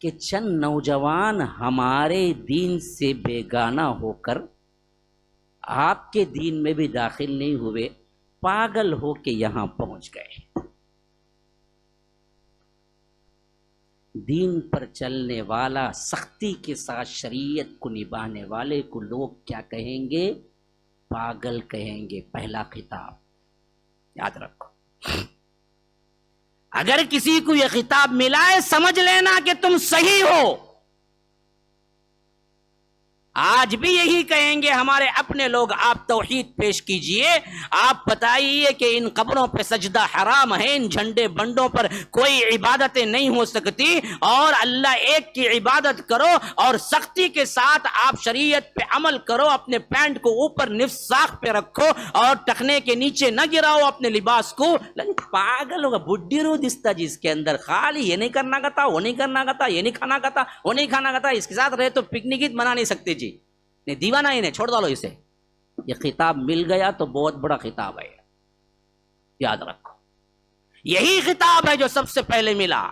[SPEAKER 3] کہ چند نوجوان ہمارے دین سے بیگانہ ہو کر آپ کے دین میں بھی داخل نہیں ہوئے، پاگل ہو کے یہاں پہنچ گئے. دین پر چلنے والا، سختی کے ساتھ شریعت کو نبھانے والے کو لوگ کیا کہیں گے؟ پاگل کہیں گے. پہلا خطاب یاد رکھو. اگر کسی کو یہ خطاب ملا ہے سمجھ لینا کہ تم صحیح ہو. آج بھی یہی کہیں گے ہمارے اپنے لوگ، آپ توحید پیش کیجئے، آپ بتائیے کہ ان قبروں پہ سجدہ حرام ہے، ان جھنڈے بنڈوں پر کوئی عبادتیں نہیں ہو سکتی، اور اللہ ایک کی عبادت کرو، اور سختی کے ساتھ آپ شریعت پہ عمل کرو. اپنے پینٹ کو اوپر نصف ساق پہ رکھو اور ٹخنے کے نیچے نہ گراؤ اپنے لباس کو. پاگل ہوگا، بڈی رو دستا جس کے اندر خالی یہ نہیں کرنا کہتا، وہ نہیں کرنا کہتا، یہ نہیں کھانا کہتا، وہ نہیں کھانا کہتا. اس کے ساتھ رہے تو پکنک ہی منا نہیں سکتے جی، نہیں دیوانہ ہی نہیں، چھوڑ ڈالو اسے. یہ خطاب مل گیا تو بہت بڑا خطاب ہے، یاد رکھو. یہی خطاب ہے جو سب سے پہلے ملا.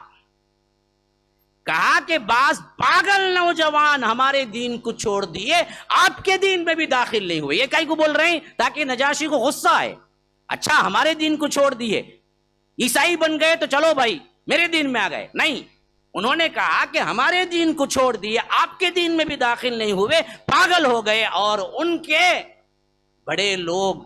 [SPEAKER 3] کہا کہ بعض پاگل نوجوان ہمارے دین کو چھوڑ دیے، آپ کے دین میں بھی داخل نہیں ہوئے. یہ کئی کو بول رہے ہیں تاکہ نجاشی کو غصہ آئے. اچھا ہمارے دین کو چھوڑ دیے، عیسائی بن گئے تو چلو بھائی میرے دین میں آ گئے. نہیں، انہوں نے کہا کہ ہمارے دین کو چھوڑ دیے، آپ کے دین میں بھی داخل نہیں ہوئے، پاگل ہو گئے. اور ان کے بڑے لوگ،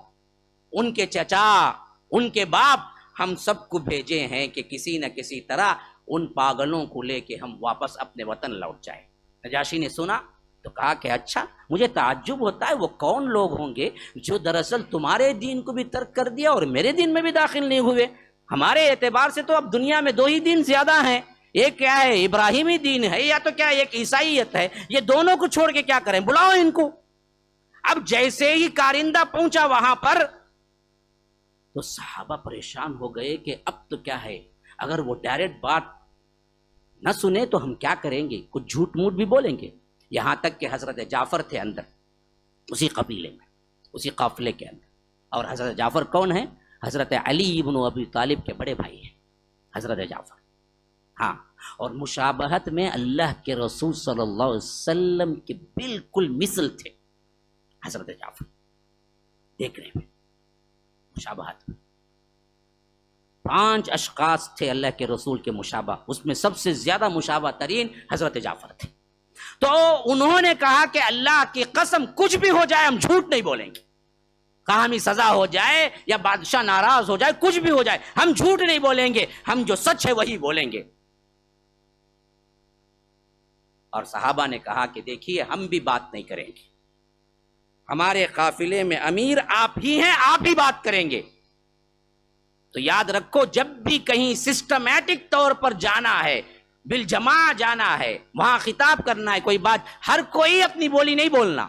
[SPEAKER 3] ان کے چچا، ان کے باپ، ہم سب کو بھیجے ہیں کہ کسی نہ کسی طرح ان پاگلوں کو لے کے ہم واپس اپنے وطن لوٹ جائیں. نجاشی نے سنا تو کہا کہ اچھا، مجھے تعجب ہوتا ہے وہ کون لوگ ہوں گے جو دراصل تمہارے دین کو بھی ترک کر دیا اور میرے دین میں بھی داخل نہیں ہوئے. ہمارے اعتبار سے تو اب دنیا میں 2 ہی دین زیادہ ہیں، ایک کیا ہے ابراہیمی دین ہے، یا تو کیا ایک عیسائیت ہے. یہ دونوں کو چھوڑ کے کیا کریں، بلاؤ ان کو. اب جیسے ہی کارندہ پہنچا وہاں پر تو صحابہ پریشان ہو گئے کہ اب تو کیا ہے، اگر وہ ڈائریکٹ بات نہ سنے تو ہم کیا کریں گے، کچھ جھوٹ موٹ بھی بولیں گے. یہاں تک کہ حضرت جعفر تھے اندر اسی قبیلے میں، اسی قافلے کے اندر. اور حضرت جعفر کون ہیں؟ حضرت علی ابن ابی طالب کے بڑے بھائی ہیں حضرت جعفر. ہاں، اور مشابہت میں اللہ کے رسول صلی اللہ علیہ وسلم کے بالکل مثل تھے حضرت جعفر، دیکھنے میں مشابہت. 5 اشخاص تھے اللہ کے رسول کے مشابہ، اس میں سب سے زیادہ مشابہ ترین حضرت جعفر تھے. تو انہوں نے کہا کہ اللہ کی قسم کچھ بھی ہو جائے ہم جھوٹ نہیں بولیں گے، کہا ہمیں سزا ہو جائے یا بادشاہ ناراض ہو جائے، کچھ بھی ہو جائے ہم جھوٹ نہیں بولیں گے، ہم جو سچ ہے وہی بولیں گے. اور صحابہ نے کہا کہ دیکھیے ہم بھی بات نہیں کریں گے، ہمارے قافلے میں امیر آپ ہی ہیں، آپ ہی بات کریں گے. تو یاد رکھو جب بھی کہیں سسٹمیٹک طور پر جانا ہے، بالجماع جانا ہے، وہاں خطاب کرنا ہے، کوئی بات، ہر کوئی اپنی بولی نہیں بولنا.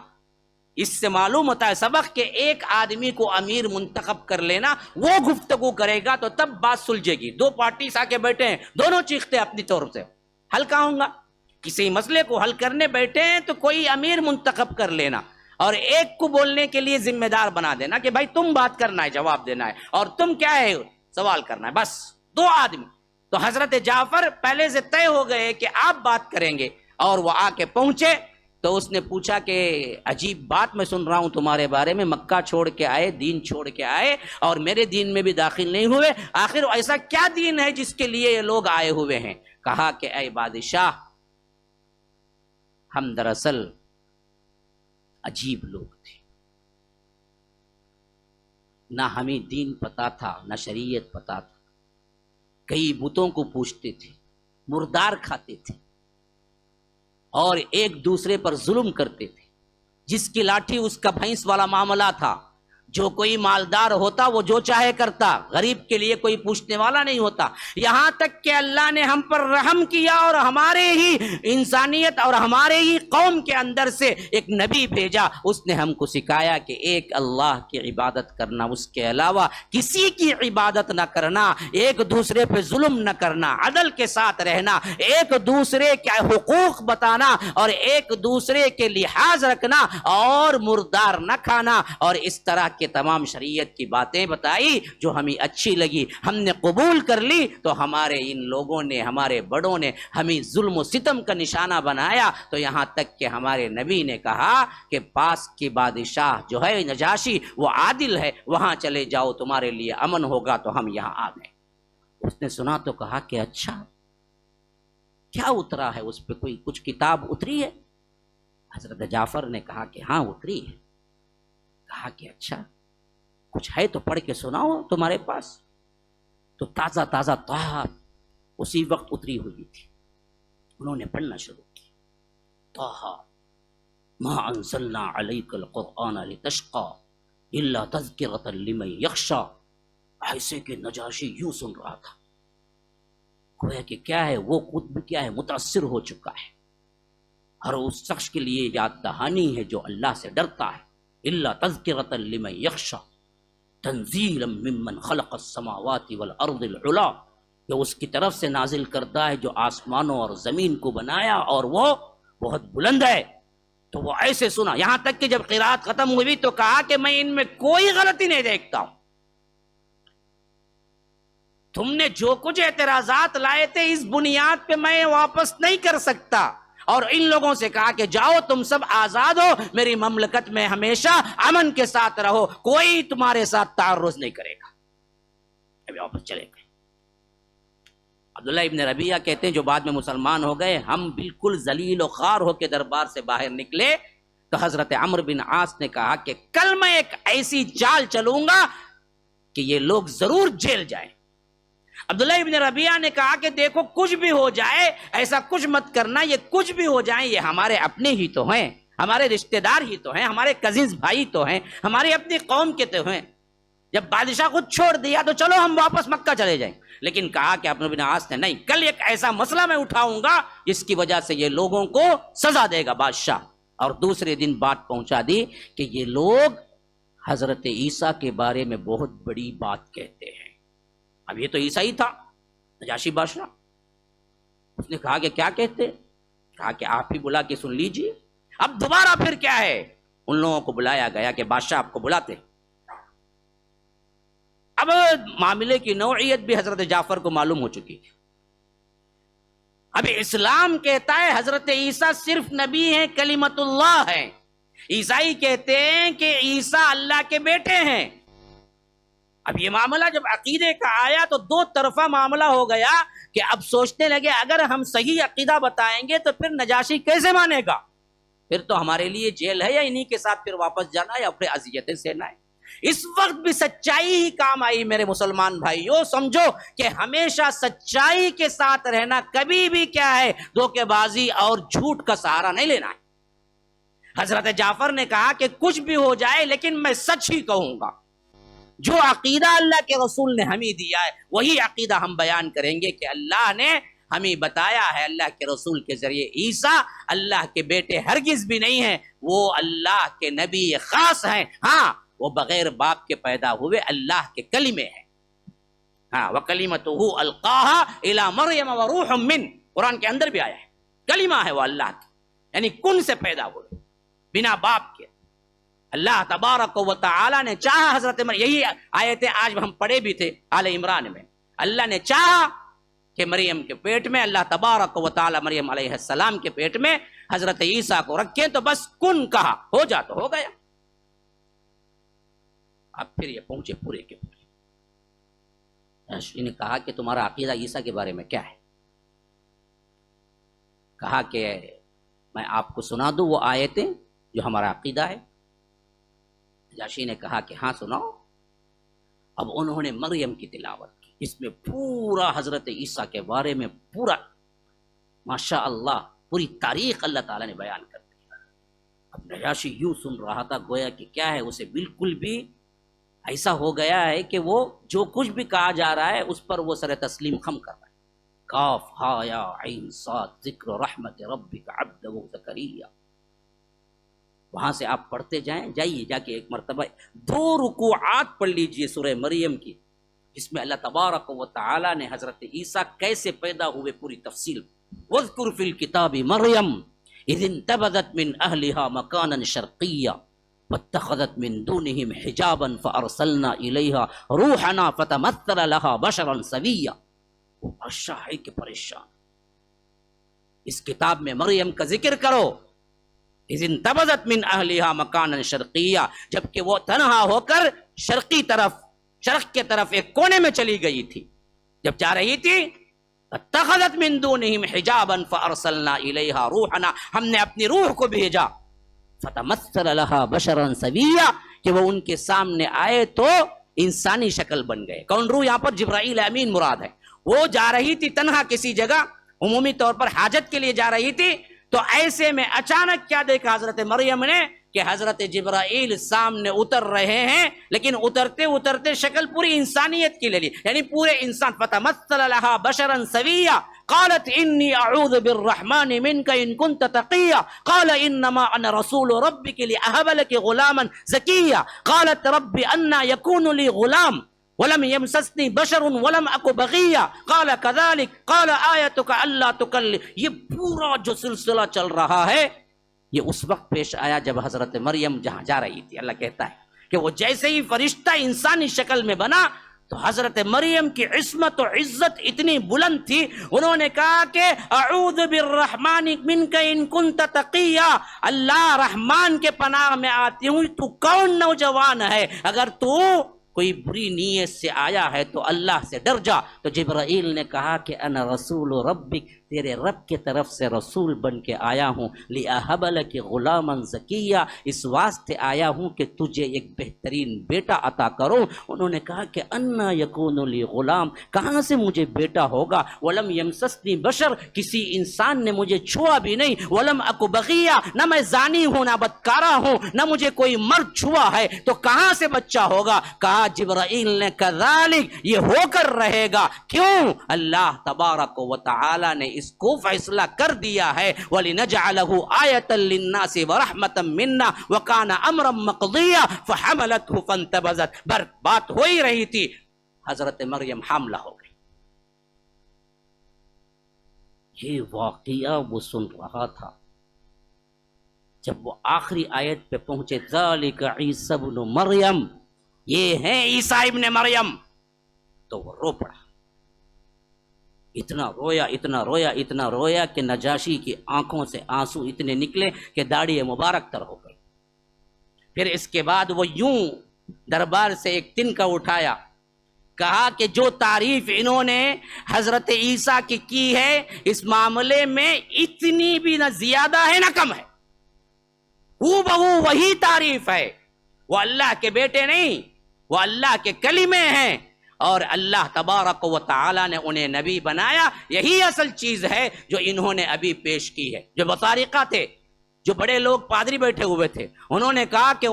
[SPEAKER 3] اس سے معلوم ہوتا ہے سبق کہ ایک آدمی کو امیر منتخب کر لینا، وہ گفتگو کرے گا تو تب بات سلجھے گی. 2 پارٹیز آ کے بیٹھے ہیں، دونوں چیختے اپنی طور سے، حل کہاں ہوں گا؟ کسی مسئلے کو حل کرنے بیٹھے ہیں تو کوئی امیر منتخب کر لینا اور ایک کو بولنے کے لیے ذمہ دار بنا دینا کہ بھائی تم بات کرنا ہے، جواب دینا ہے، اور تم کیا ہے، سوال کرنا ہے، بس 2 آدمی. تو حضرت جعفر پہلے سے طے ہو گئے کہ آپ بات کریں گے، اور وہ آ کے پہنچے تو اس نے پوچھا کہ عجیب بات میں سن رہا ہوں تمہارے بارے میں، مکہ چھوڑ کے آئے، دین چھوڑ کے آئے اور میرے دین میں بھی داخل نہیں ہوئے، آخر ایسا کیا دین ہے جس کے لیے یہ لوگ آئے ہوئے ہیں؟ کہا کہ اے بادشاہ، ہم دراصل عجیب لوگ تھے، نہ ہمیں دین پتا تھا نہ شریعت پتا تھا، کئی بتوں کو پوجتے تھے، مردار کھاتے تھے اور ایک دوسرے پر ظلم کرتے تھے. جس کی لاٹھی اس کا بھینس والا معاملہ تھا. جو کوئی مالدار ہوتا وہ جو چاہے کرتا، غریب کے لیے کوئی پوچھنے والا نہیں ہوتا. یہاں تک کہ اللہ نے ہم پر رحم کیا اور ہمارے ہی انسانیت اور ہمارے ہی قوم کے اندر سے ایک نبی بھیجا، اس نے ہم کو سکھایا کہ ایک اللہ کی عبادت کرنا، اس کے علاوہ کسی کی عبادت نہ کرنا، ایک دوسرے پہ ظلم نہ کرنا، عدل کے ساتھ رہنا، ایک دوسرے کے حقوق بتانا اور ایک دوسرے کے لحاظ رکھنا اور مردار نہ کھانا، اور اس طرح کہ تمام شریعت کی باتیں بتائی جو ہمیں اچھی لگی، ہم نے قبول کر لی. تو ہمارے ان لوگوں نے، ہمارے بڑوں نے ہمیں ظلم و ستم کا نشانہ بنایا. تو یہاں تک کہ ہمارے نبی نے کہا کہ پاس کے بادشاہ جو ہے نجاشی وہ عادل ہے، وہاں چلے جاؤ تمہارے لیے امن ہوگا. تو ہم یہاں آ گئے. اس نے سنا تو کہا کہ اچھا کیا اترا ہے اس پہ، کوئی کچھ کتاب اتری ہے؟ حضرت جعفر نے کہا کہ ہاں اتری ہے. کہا کہ اچھا کچھ ہے تو پڑھ کے سناؤ تمہارے پاس. تو تازہ تازہ طہ اسی وقت اتری ہوئی تھی. انہوں نے پڑھنا شروع کی، طہ ما انزلنا علیک القرآن لتشقى الا تذکرۃ لمن یخشی. ایسے کہ نجاشی یوں سن رہا تھا، گویا کہ کیا ہے، وہ خود بھی کیا ہے، متاثر ہو چکا ہے. ہر اس شخص کے لیے یاد دہانی ہے جو اللہ سے ڈرتا ہے. الا تذکرۃ لمن یخشی تنزیلا ممن خلق السماوات والارض العلا، کہ اس کی طرف سے نازل کردہ ہے جو آسمانوں اور زمین کو بنایا اور وہ بہت بلند ہے. تو وہ ایسے سنا، یہاں تک کہ جب قرات ختم ہوئی تو کہا کہ میں ان میں کوئی غلطی نہیں دیکھتا ہوں. تم نے جو کچھ اعتراضات لائے تھے اس بنیاد پہ میں واپس نہیں کر سکتا. اور ان لوگوں سے کہا کہ جاؤ تم سب آزاد ہو، میری مملکت میں ہمیشہ امن کے ساتھ رہو، کوئی تمہارے ساتھ تعرض نہیں کرے گا. ابھی واپس چلے گئے. عبداللہ ابن ربیعہ کہتے ہیں جو بعد میں مسلمان ہو گئے، ہم بالکل ذلیل و خوار ہو کے دربار سے باہر نکلے تو حضرت عمرو بن عاص نے کہا کہ کل میں ایک ایسی چال چلوں گا کہ یہ لوگ ضرور جیل جائیں. عبداللہ ابن ربیعہ نے کہا کہ دیکھو کچھ بھی ہو جائے ایسا کچھ مت کرنا، یہ کچھ بھی ہو جائیں یہ ہمارے اپنے ہی تو ہیں، ہمارے رشتہ دار ہی تو ہیں، ہمارے کزنز بھائی تو ہیں، ہماری اپنی قوم کے تو ہیں. جب بادشاہ خود چھوڑ دیا تو چلو ہم واپس مکہ چلے جائیں. لیکن کہا کہ عمرو بن عاص نے نہیں، کل ایک ایسا مسئلہ میں اٹھاؤں گا جس کی وجہ سے یہ لوگوں کو سزا دے گا بادشاہ. اور دوسرے دن بات پہنچا دی کہ یہ لوگ حضرت عیسیٰ کے بارے میں بہت بڑی بات کہتے ہیں. اب یہ تو عیسیٰ ہی تھا نجاشی بادشاہ. اس نے کہا کہ کیا کہتے؟ کہا کہ آپ ہی بلا کے سن لیجئے. اب دوبارہ پھر کیا ہے، ان لوگوں کو بلایا گیا کہ بادشاہ آپ کو بلاتے. اب معاملے کی نوعیت بھی حضرت جعفر کو معلوم ہو چکی تھی. اب اسلام کہتا ہے حضرت عیسیٰ صرف نبی ہیں، کلمت اللہ ہیں. عیسائی کہتے ہیں کہ عیسیٰ اللہ کے بیٹے ہیں. اب یہ معاملہ جب عقیدے کا آیا تو دو طرفہ معاملہ ہو گیا کہ اب سوچنے لگے اگر ہم صحیح عقیدہ بتائیں گے تو پھر نجاشی کیسے مانے گا؟ پھر تو ہمارے لیے جیل ہے یا انہی کے ساتھ پھر واپس جانا ہے یا اپنے اذیتیں سہنا ہے. اس وقت بھی سچائی ہی کام آئی میرے مسلمان بھائیو. سمجھو کہ ہمیشہ سچائی کے ساتھ رہنا، کبھی بھی کیا ہے دھوکے بازی اور جھوٹ کا سہارا نہیں لینا ہے. حضرت جعفر نے کہا کہ کچھ بھی ہو جائے لیکن میں سچ ہی کہوں گا. جو عقیدہ اللہ کے رسول نے ہمیں دیا ہے وہی عقیدہ ہم بیان کریں گے کہ اللہ نے ہمیں بتایا ہے، اللہ کے رسول کے ذریعے عیسیٰ اللہ کے بیٹے ہرگز بھی نہیں ہیں، وہ اللہ کے نبی خاص ہیں. ہاں وہ بغیر باپ کے پیدا ہوئے اللہ کے کلمے ہیں. ہاں وَكَلِمَتُهُ أَلْقَاهَا إِلَى مَرْيَمَ وَرُوحٌ مِّنْهُ، قرآن کے اندر بھی آیا ہے کلمہ ہے وہ اللہ کی، یعنی کن سے پیدا ہوئے بنا باپ کے. اللہ تبارک و تعالی نے چاہا حضرت مریم، یہی آیتیں آج ہم پڑھے بھی تھے آل عمران میں، اللہ نے چاہا کہ مریم کے پیٹ میں، اللہ تبارک و تعالی مریم علیہ السلام کے پیٹ میں حضرت عیسیٰ کو رکھیں تو بس کن کہا، ہو جا تو ہو گیا. اب پھر یہ پہنچے پورے کے پورے. نے کہا کہ تمہارا عقیدہ عیسیٰ کے بارے میں کیا ہے؟ کہا کہ میں آپ کو سنا دوں وہ آیتیں جو ہمارا عقیدہ ہے. نجاشی نے کہا کہ ہاں سناؤ. اب انہوں نے مریم کی تلاوت کی، اس میں پورا حضرت عیسیٰ کے بارے میں پورا ماشاء اللہ پوری تاریخ اللہ تعالیٰ نے بیان کر دی. اب نجاشی یوں سن رہا تھا گویا کہ کیا ہے، اسے بالکل بھی ایسا ہو گیا ہے کہ وہ جو کچھ بھی کہا جا رہا ہے اس پر وہ سر تسلیم خم کر رہا ہے. کاف ہا یا عین صاد ذکر رحمت ربک عبدہ زکریا. وہاں سے آپ پڑھتے جائیے جا کے ایک مرتبہ 2 رکوعات پڑھ لیجئے سورہ مریم کی، جس میں اللہ تبارک و تعالی نے حضرت عیسیٰ کیسے پیدا ہوئے پوری تفصیل. وَاذْكُرْ فِي الْكِتَابِ مَرْيَمْ إِذِ انْتَبَذَتْ مِنْ أَهْلِهَا مَكَانًا شَرْقِيًّا وَاتَّخَذَتْ مِنْ دُونِهِمْ حِجَابًا فَأَرْسَلْنَا إِلَيْهَا رُوحَنَا فَتَمَثَّلَ لَهَا بَشَرًا سَوِيًّا. وہ بادشاہ ہے کہ پریشان. اس کتاب میں مریم کا ذکر کرو. اذ انتبذت من اہلها مکانا شرقیہ، جبکہ وہ تنہا ہو کر شرقی طرف، شرق کے طرف ایک کونے میں چلی گئی تھی. جب جا رہی تھی اتخذت من دونہم حجابا فارسلنا الیہا روحنا، ہم نے اپنی روح کو بھیجا. فتمثل لها بشرا سویا، کہ وہ ان کے سامنے آئے تو انسانی شکل بن گئے. کون روح؟ یہاں پر جبرائیل امین مراد ہے. وہ جا رہی تھی تنہا کسی جگہ، عمومی طور پر حاجت کے لیے جا رہی تھی، تو ایسے میں اچانک کیا دیکھا حضرت مریم نے کہ حضرت جبرائیل سامنے اتر رہے ہیں، لیکن اترتے اترتے شکل پوری انسانیت کی لے لی، یعنی پورے انسان. فتمثل لها بشرا سویا قالت انی اعوذ بالرحمن منک ان كنت تقیا قال انما انا رسول ربک لاہب لک غلاما زکیا قالت رب انا یکون لی غلام ولم یمسسنی بشر ولم اک بغیا قال کذلک قال آیتک الا تکلم. یہ پورا جو سلسلہ چل رہا ہے یہ اس وقت پیش آیا جب حضرت مریم جہاں جا رہی تھی. اللہ کہتا ہے کہ وہ جیسے ہی فرشتہ انسانی شکل میں بنا تو حضرت مریم کی عصمت و عزت اتنی بلند تھی، انہوں نے کہا کہ اعوذ بالرحمن منک ان کنت تقیا، اللہ رحمان کے پناہ میں آتی ہوں، تو کون نوجوان ہے، اگر تو کوئی بری نیت سے آیا ہے تو اللہ سے ڈر جا. تو جبرائیل نے کہا کہ انا رسول ربک، تیرے رب کی طرف سے رسول بن کے آیا ہوں، لِأَهَبَ لَكِ غُلَامًا زَكِيًّا، اس واسطے آیا ہوں کہ تجھے ایک بہترین بیٹا عطا کروں. انہوں نے کہا کہ انا یکون لی غلام، کہاں سے مجھے بیٹا ہوگا، ولم یمسسنی بشر، کسی انسان نے مجھے چھوا بھی نہیں، ولم اک بغیا، نہ میں زانی ہوں نہ بدکارا ہوں، نہ مجھے کوئی مرد چھوا ہے، تو کہاں سے بچہ ہوگا. کہا جبرائیل نے کذالک، یہ ہو کر رہے گا. کیوں؟ اللہ تبارک و تعالی نے اس کو فیصلہ کر دیا ہے. وَلِنَجْعَلَهُ آیَةً لِلنَّاسِ وَرَحْمَةً مِنَّا وَكَانَ أَمْرًا مَقْضِيًّا فَحَمَلَتْهُ فَانْتَبَذَتْ. بات ہو ہی رہی تھی، حضرت مریم حاملہ ہو گئی. یہ واقعہ وہ سن رہا تھا. جب وہ آخری آیت پہ پہنچے ذَلِكَ عِیسَى ابْنُ مَرْيَم، یہ ہیں عیسیٰ ابن مریم. تو وہ رو پڑا. اتنا رویا اتنا رویا اتنا رویا کہ نجاشی کی آنکھوں سے آنسو اتنے نکلے کہ داڑھی مبارک تر ہو گئی. پھر اس کے بعد وہ یوں دربار سے ایک تنکا اٹھایا, کہا کہ جو تعریف انہوں نے حضرت عیسیٰ کی ہے اس معاملے میں اتنی بھی نہ زیادہ ہے نہ کم ہے, ہو بہو وہی تعریف ہے. وہ اللہ کے بیٹے نہیں, وہ اللہ کے کلمے ہیں, اور اللہ تبارک و تعالی نے انہیں نبی بنایا. یہی اصل چیز ہے جو انہوں نے ابھی پیش کی ہے. جو بطارقہ تھے, جو بڑے لوگ پادری بیٹھے ہوئے تھے, انہوں نے کہا کہ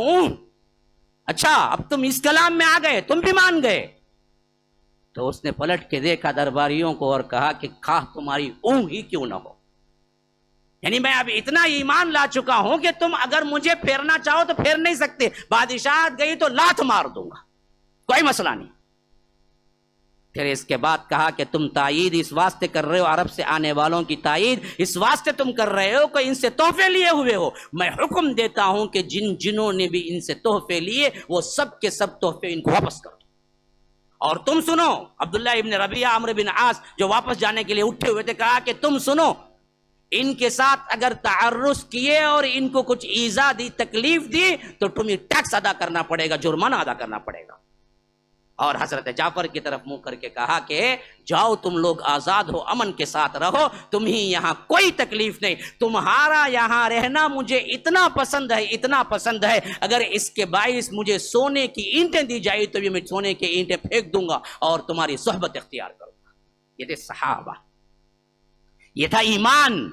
[SPEAKER 3] اچھا اب تم اس کلام میں آ گئے, تم بھی مان گئے. تو اس نے پلٹ کے دیکھا درباریوں کو اور کہا کہ خواہ تمہاری ہی کیوں نہ ہو, یعنی میں اب اتنا ایمان لا چکا ہوں کہ تم اگر مجھے پھیرنا چاہو تو پھیر نہیں سکتے, بادشاہت گئی تو لات مار دوں گا, کوئی مسئلہ نہیں. پھر اس کے بعد کہا کہ تم تائید اس واسطے کر رہے ہو, عرب سے آنے والوں کی تائید اس واسطے تم کر رہے ہو کہ ان سے تحفے لیے ہوئے ہو. میں حکم دیتا ہوں کہ جنہوں نے بھی ان سے تحفے لیے وہ سب کے سب تحفے ان کو واپس کر دو. اور تم سنو, عبداللہ ابن ربیعہ عمرو بن عاص جو واپس جانے کے لیے اٹھے ہوئے تھے, کہا کہ تم سنو, ان کے ساتھ اگر تعرض کیے اور ان کو کچھ ایذا دی, تکلیف دی, تو تمہیں ٹیکس ادا کرنا پڑے گا, جرمانہ ادا کرنا پڑے گا. اور حضرت جعفر کی طرف منہ کر کے کہا کہ جاؤ تم لوگ آزاد ہو, امن کے ساتھ رہو, تمہیں یہاں کوئی تکلیف نہیں, تمہارا یہاں رہنا مجھے اتنا پسند ہے, اتنا پسند ہے, اگر اس کے باعث مجھے سونے کی اینٹیں دی جائے تو میں سونے کی اینٹیں پھینک دوں گا اور تمہاری صحبت اختیار کروں گا. یہ تھے صحابہ, یہ تھا ایمان,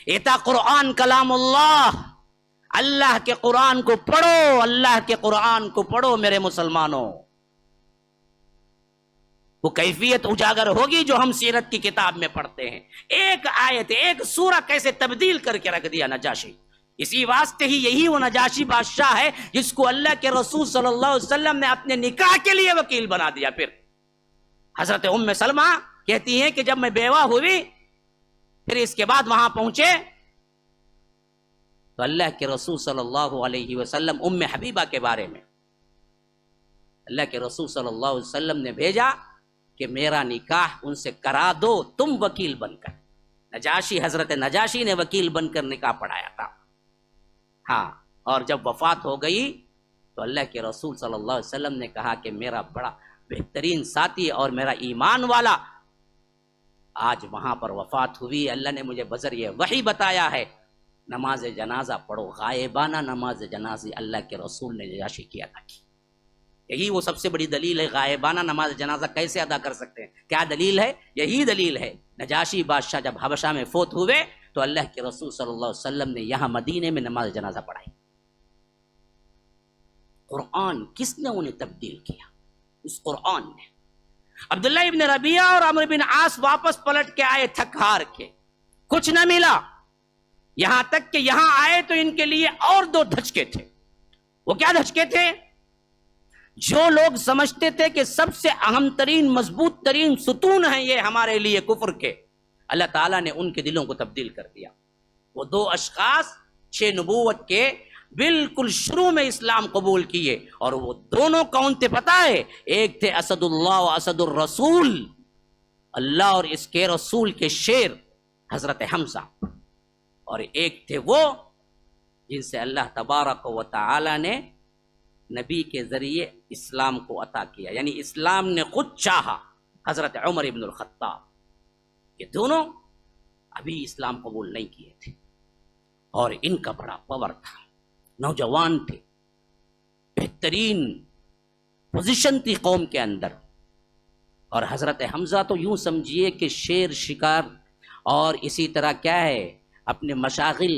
[SPEAKER 3] یہ تھا قرآن کلام اللہ. اللہ کے قرآن کو پڑھو, اللہ کے قرآن کو پڑھو میرے مسلمانوں. وہ کیفیت اجاگر ہوگی جو ہم سیرت کی کتاب میں پڑھتے ہیں. ایک آیت, ایک سورہ کیسے تبدیل کر کے رکھ دیا نجاشی. اسی واسطے ہی یہی وہ نجاشی بادشاہ ہے جس کو اللہ کے رسول صلی اللہ علیہ وسلم نے اپنے نکاح کے لیے وکیل بنا دیا. پھر حضرت ام سلمہ کہتی ہیں کہ جب میں بیوہ ہوئی پھر اس کے بعد وہاں پہنچے تو اللہ کے رسول صلی اللہ علیہ وسلم ام حبیبہ کے بارے میں اللہ کے رسول صلی اللہ علیہ وسلم نے بھیجا کہ میرا نکاح ان سے کرا دو تم وکیل بن کر. نجاشی, حضرت نجاشی نے وکیل بن کر نکاح پڑھایا تھا. ہاں, اور جب وفات ہو گئی تو اللہ کے رسول صلی اللہ علیہ وسلم نے کہا کہ میرا بڑا بہترین ساتھی اور میرا ایمان والا آج وہاں پر وفات ہوئی, اللہ نے مجھے بذریعہ وحی بتایا ہے نماز جنازہ پڑھو. غائبانہ نماز جنازہ اللہ کے رسول نے نجاشی کی ادا کی. یہی وہ سب سے بڑی دلیل ہے. غائبانہ نماز جنازہ کیسے ادا کر سکتے ہیں؟ کیا دلیل ہے؟ یہی دلیل ہے. نجاشی بادشاہ جب حبشہ میں فوت ہوئے تو اللہ کے رسول صلی اللہ علیہ وسلم نے یہاں مدینے میں نماز جنازہ پڑھائی. قرآن کس نے انہیں تبدیل کیا؟ اس قرآن نے. عبداللہ ابن ربیعہ اور عمرو بن عاص واپس پلٹ کے آئے تھک ہار کے, کچھ نہ ملا, یہاں تک کہ یہاں آئے تو ان کے لیے اور دو دھچکے تھے. وہ کیا دھچکے تھے؟ جو لوگ سمجھتے تھے کہ سب سے اہم ترین مضبوط ترین ستون ہیں یہ ہمارے لیے کفر کے, اللہ تعالیٰ نے ان کے دلوں کو تبدیل کر دیا. وہ دو اشخاص 6 نبوت کے بالکل شروع میں اسلام قبول کیے, اور وہ دونوں کون تھے پتہ ہے؟ ایک تھے اسد اللہ و اسد الرسول, اللہ اور اس کے رسول کے شیر حضرت حمزہ, اور ایک تھے وہ جن سے اللہ تبارک و تعالی نے نبی کے ذریعے اسلام کو عطا کیا, یعنی اسلام نے خود چاہا, حضرت عمر ابن الخطاب. یہ دونوں ابھی اسلام قبول نہیں کیے تھے اور ان کا بڑا پاور تھا, نوجوان تھے, بہترین پوزیشن تھی قوم کے اندر. اور حضرت حمزہ تو یوں سمجھیے کہ شیر شکار اور اسی طرح کیا ہے اپنے مشاغل,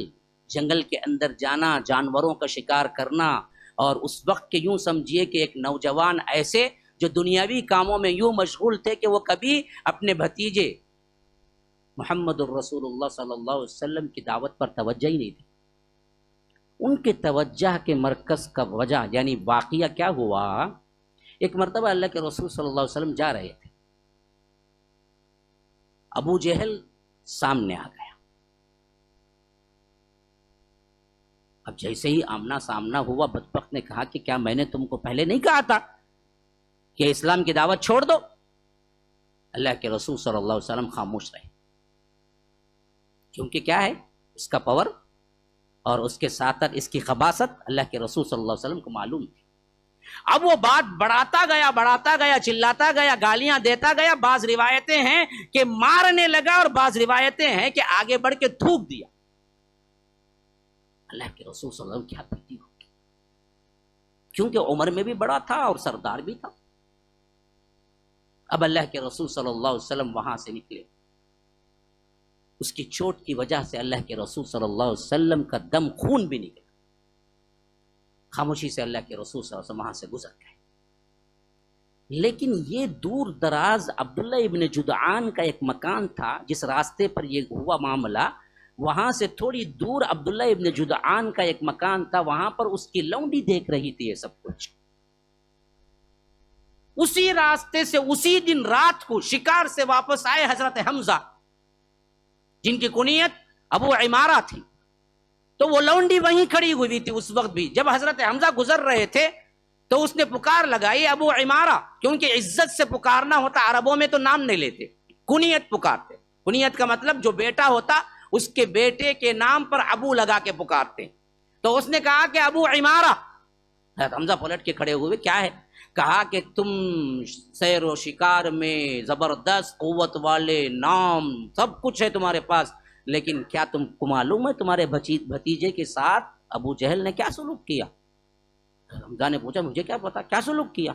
[SPEAKER 3] جنگل کے اندر جانا, جانوروں کا شکار کرنا, اور اس وقت کے یوں سمجھیے کہ ایک نوجوان ایسے جو دنیاوی کاموں میں یوں مشغول تھے کہ وہ کبھی اپنے بھتیجے محمد الرسول اللہ صلی اللہ علیہ وسلم کی دعوت پر توجہ ہی نہیں تھی. ان کے توجہ کے مرکز کا وجہ یعنی واقعہ کیا ہوا؟ ایک مرتبہ اللہ کے رسول صلی اللہ علیہ وسلم جا رہے تھے, ابو جہل سامنے آ گیا. اب جیسے ہی آمنا سامنا ہوا, بدبخت نے کہا کہ کیا میں نے تم کو پہلے نہیں کہا تھا کہ اسلام کی دعوت چھوڑ دو؟ اللہ کے رسول صلی اللہ علیہ وسلم خاموش رہے، کیونکہ کیا ہے اس کا پاور اور اس کے ساتھ اس کی خباثت اللہ کے رسول صلی اللہ علیہ وسلم کو معلوم تھی۔ اب وہ بات بڑھاتا گیا، چلاتا گیا، گالیاں دیتا گیا۔ بعض روایتیں ہیں کہ مارنے لگا اور بعض روایتیں ہیں کہ آگے بڑھ کے تھوک دیا۔ اللہ کے رسول صلی اللہ علیہ وسلم کیا پیتی ہوگی، کیونکہ عمر میں بھی بڑا تھا اور سردار بھی تھا۔ اب اللہ کے رسول صلی اللہ علیہ وسلم وہاں سے نکلے، اس کی چوٹ کی وجہ سے اللہ کے رسول صلی اللہ علیہ وسلم کا دم خون بھی نکلا۔ خاموشی سے اللہ کے رسول صلی اللہ علیہ وسلم وہاں سے گزر گئے۔ لیکن یہ دور دراز عبداللہ ابن جدعان کا ایک مکان تھا، جس راستے پر یہ ہوا معاملہ، وہاں سے تھوڑی دور عبداللہ ابن جدعان کا ایک مکان تھا، وہاں پر اس کی لونڈی دیکھ رہی تھی یہ سب کچھ۔ اسی راستے سے اسی دن رات کو شکار سے واپس آئے حضرت حمزہ، جن کی کنیت ابو عمارہ تھی، تو وہ لونڈی وہیں کھڑی ہوئی تھی اس وقت بھی۔ جب حضرت حمزہ گزر رہے تھے تو اس نے پکار لگائی ابو عمارہ، کیونکہ عزت سے پکارنا ہوتا، عربوں میں تو نام نہیں لیتے، کنیت پکارتے۔ کنیت کا مطلب جو بیٹا ہوتا اس کے بیٹے کے نام پر ابو لگا کے پکارتے۔ تو اس نے کہا کہ ابو عمارہ۔ حضرت حمزہ پلٹ کے کھڑے ہوئے، کیا ہے؟ کہا کہ تم سیر و شکار میں زبردست قوت والے، نام سب کچھ ہے تمہارے پاس، لیکن کیا تم کو معلوم ہے تمہارے بھتیجے کے ساتھ ابو جہل نے کیا سلوک کیا؟ حمزہ نے پوچھا مجھے کیا پتا کیا سلوک کیا؟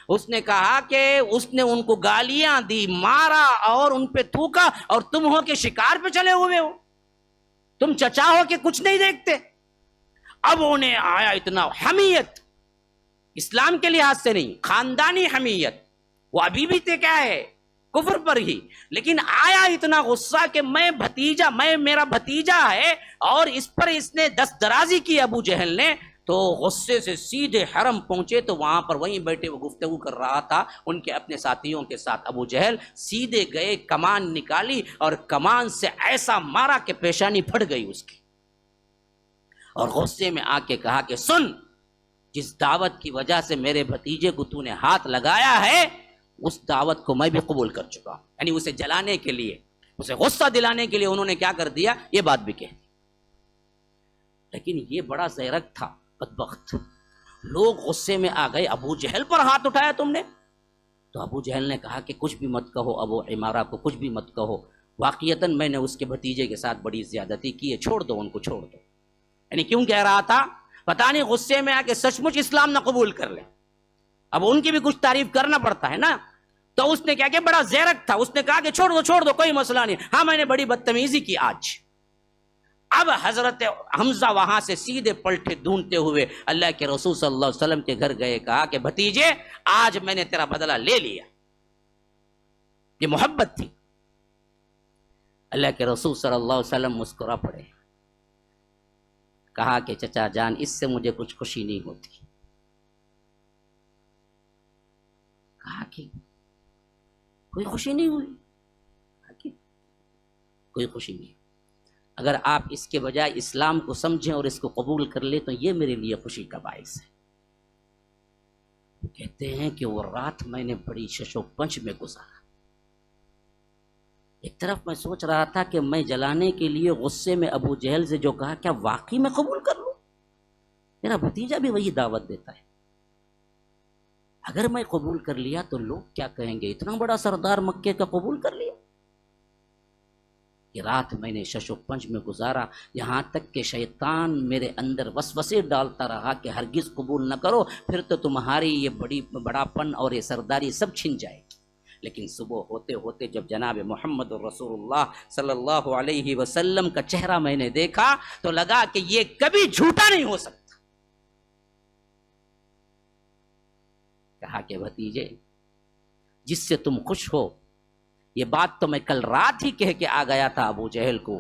[SPEAKER 3] اس نے کہا کہ اس نے ان کو گالیاں دی، مارا اور ان پہ تھوکا، اور تم ہو کہ شکار پہ چلے ہوئے ہو، تم چچا ہو کہ کچھ نہیں دیکھتے۔ اب انہیں آیا اتنا حمیت، اسلام کے لحاظ سے نہیں، خاندانی حمیت، وہ ابھی بھی تھے کیا ہے کفر پر ہی، لیکن آیا اتنا غصہ کہ میرا بھتیجا ہے اور اس پر اس نے دست درازی کی ابو جہل نے۔ تو غصے سے سیدھے حرم پہنچے، تو وہاں پر وہیں بیٹھے وہ گفتگو کر رہا تھا ان کے اپنے ساتھیوں کے ساتھ۔ ابو جہل سیدھے گئے، کمان نکالی اور کمان سے ایسا مارا کہ پیشانی پھٹ گئی اس کی، اور غصے میں آ کے کہا کہ سن، جس دعوت کی وجہ سے میرے بھتیجے کو تو نے ہاتھ لگایا ہے، اس دعوت کو میں بھی قبول کر چکا ہوں۔ یعنی اسے جلانے کے لیے، اسے غصہ دلانے کے لیے انہوں نے کیا کر دیا، یہ بات بھی کہہ دی۔ لیکن یہ بڑا زیرک تھا بدبخت، لوگ غصے میں آ گئے، ابو جہل پر ہاتھ اٹھایا تم نے؟ تو ابو جہل نے کہا کہ کچھ بھی مت کہو ابو عمارہ کو، کچھ بھی مت کہو، واقعتاً میں نے اس کے بھتیجے کے ساتھ بڑی زیادتی کی ہے، چھوڑ دو ان کو، چھوڑ دو۔ یعنی کیوں کہہ رہا تھا؟ پتہ نہیں غصے میں آ کے سچ مچ اسلام نہ قبول کر لیں، اب ان کی بھی کچھ تعریف کرنا پڑتا ہے نا۔ تو اس نے کیا کہ بڑا زیرک تھا، اس نے کہا کہ چھوڑ دو کوئی مسئلہ نہیں، ہاں میں نے بڑی بدتمیزی کی آج۔ اب حضرت حمزہ وہاں سے سیدھے پلٹے ڈھونڈتے ہوئے اللہ کے رسول صلی اللہ علیہ وسلم کے گھر گئے، کہا کہ بھتیجے آج میں نے تیرا بدلہ لے لیا۔ یہ محبت تھی۔ اللہ کے رسول صلی اللہ علیہ وسلم مسکرا پڑے، کہا کہ چچا جان اس سے مجھے کچھ خوشی نہیں ہوتی۔ کہا کہ کوئی خوشی نہیں ہوئی؟ کہا کہ کوئی خوشی نہیں، اگر آپ اس کے بجائے اسلام کو سمجھیں اور اس کو قبول کر لیں تو یہ میرے لیے خوشی کا باعث ہے۔ کہتے ہیں کہ وہ رات میں نے بڑی شش و پنج میں گزارا۔ ایک طرف میں سوچ رہا تھا کہ میں جلانے کے لیے غصے میں ابو جہل سے جو کہا کیا واقعی میں قبول کر لوں؟ میرا بھتیجا بھی وہی دعوت دیتا ہے، اگر میں قبول کر لیا تو لوگ کیا کہیں گے، اتنا بڑا سردار مکے کا قبول کر لیا۔ یہ رات میں نے شش و پنج میں گزارا، یہاں تک کہ شیطان میرے اندر وسوسے ڈالتا رہا کہ ہرگز قبول نہ کرو، پھر تو تمہاری یہ بڑا پن اور یہ سرداری سب چھن جائے گی۔ لیکن صبح ہوتے ہوتے جب جناب محمد رسول اللہ صلی اللہ علیہ وسلم کا چہرہ میں نے دیکھا تو لگا کہ یہ کبھی جھوٹا نہیں ہو سکتا۔ کہا کہ بھتیجے جس سے تم خوش ہو، یہ بات تو میں کل رات ہی کہہ کے آ گیا تھا ابو جہل کو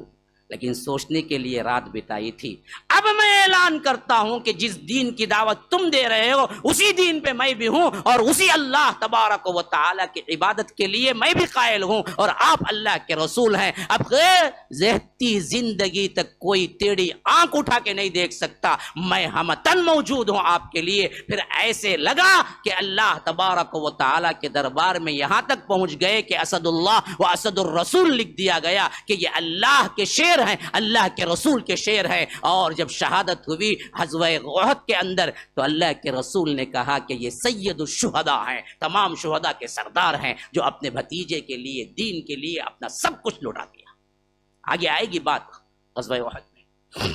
[SPEAKER 3] لیکن سوچنے کے لیے رات بتائی تھی. اب میں اعلان کرتا ہوں کہ جس دین کی دعوت تم دے رہے ہو اسی دین پہ میں بھی ہوں، اور اسی اللہ تبارک و تعالیٰ کی عبادت کے لیے میں بھی قائل ہوں، اور آپ اللہ کے رسول ہیں. اب غیر رہتی زندگی تک کوئی ٹیڑھی آنکھ اٹھا کے نہیں دیکھ سکتا، میں ہمتن موجود ہوں آپ کے لیے. پھر ایسے لگا کہ اللہ تبارک و تعالیٰ کے دربار میں یہاں تک پہنچ گئے کہ اسد اللہ و اسد الرسول لکھ دیا گیا کہ یہ اللہ کے شعر ہیں، اللہ کے رسول کے شعر ہیں. اور جب شہادت ہوئی غزوہ احد کے اندر تو اللہ کے رسول نے کہا کہ یہ سید الشہداء ہیں، تمام شہداء کے سردار ہیں، جو اپنے بھتیجے کے لیے، دین کے لیے اپنا سب کچھ لٹا دیا. آگے آئے گی بات غزوہ احد میں.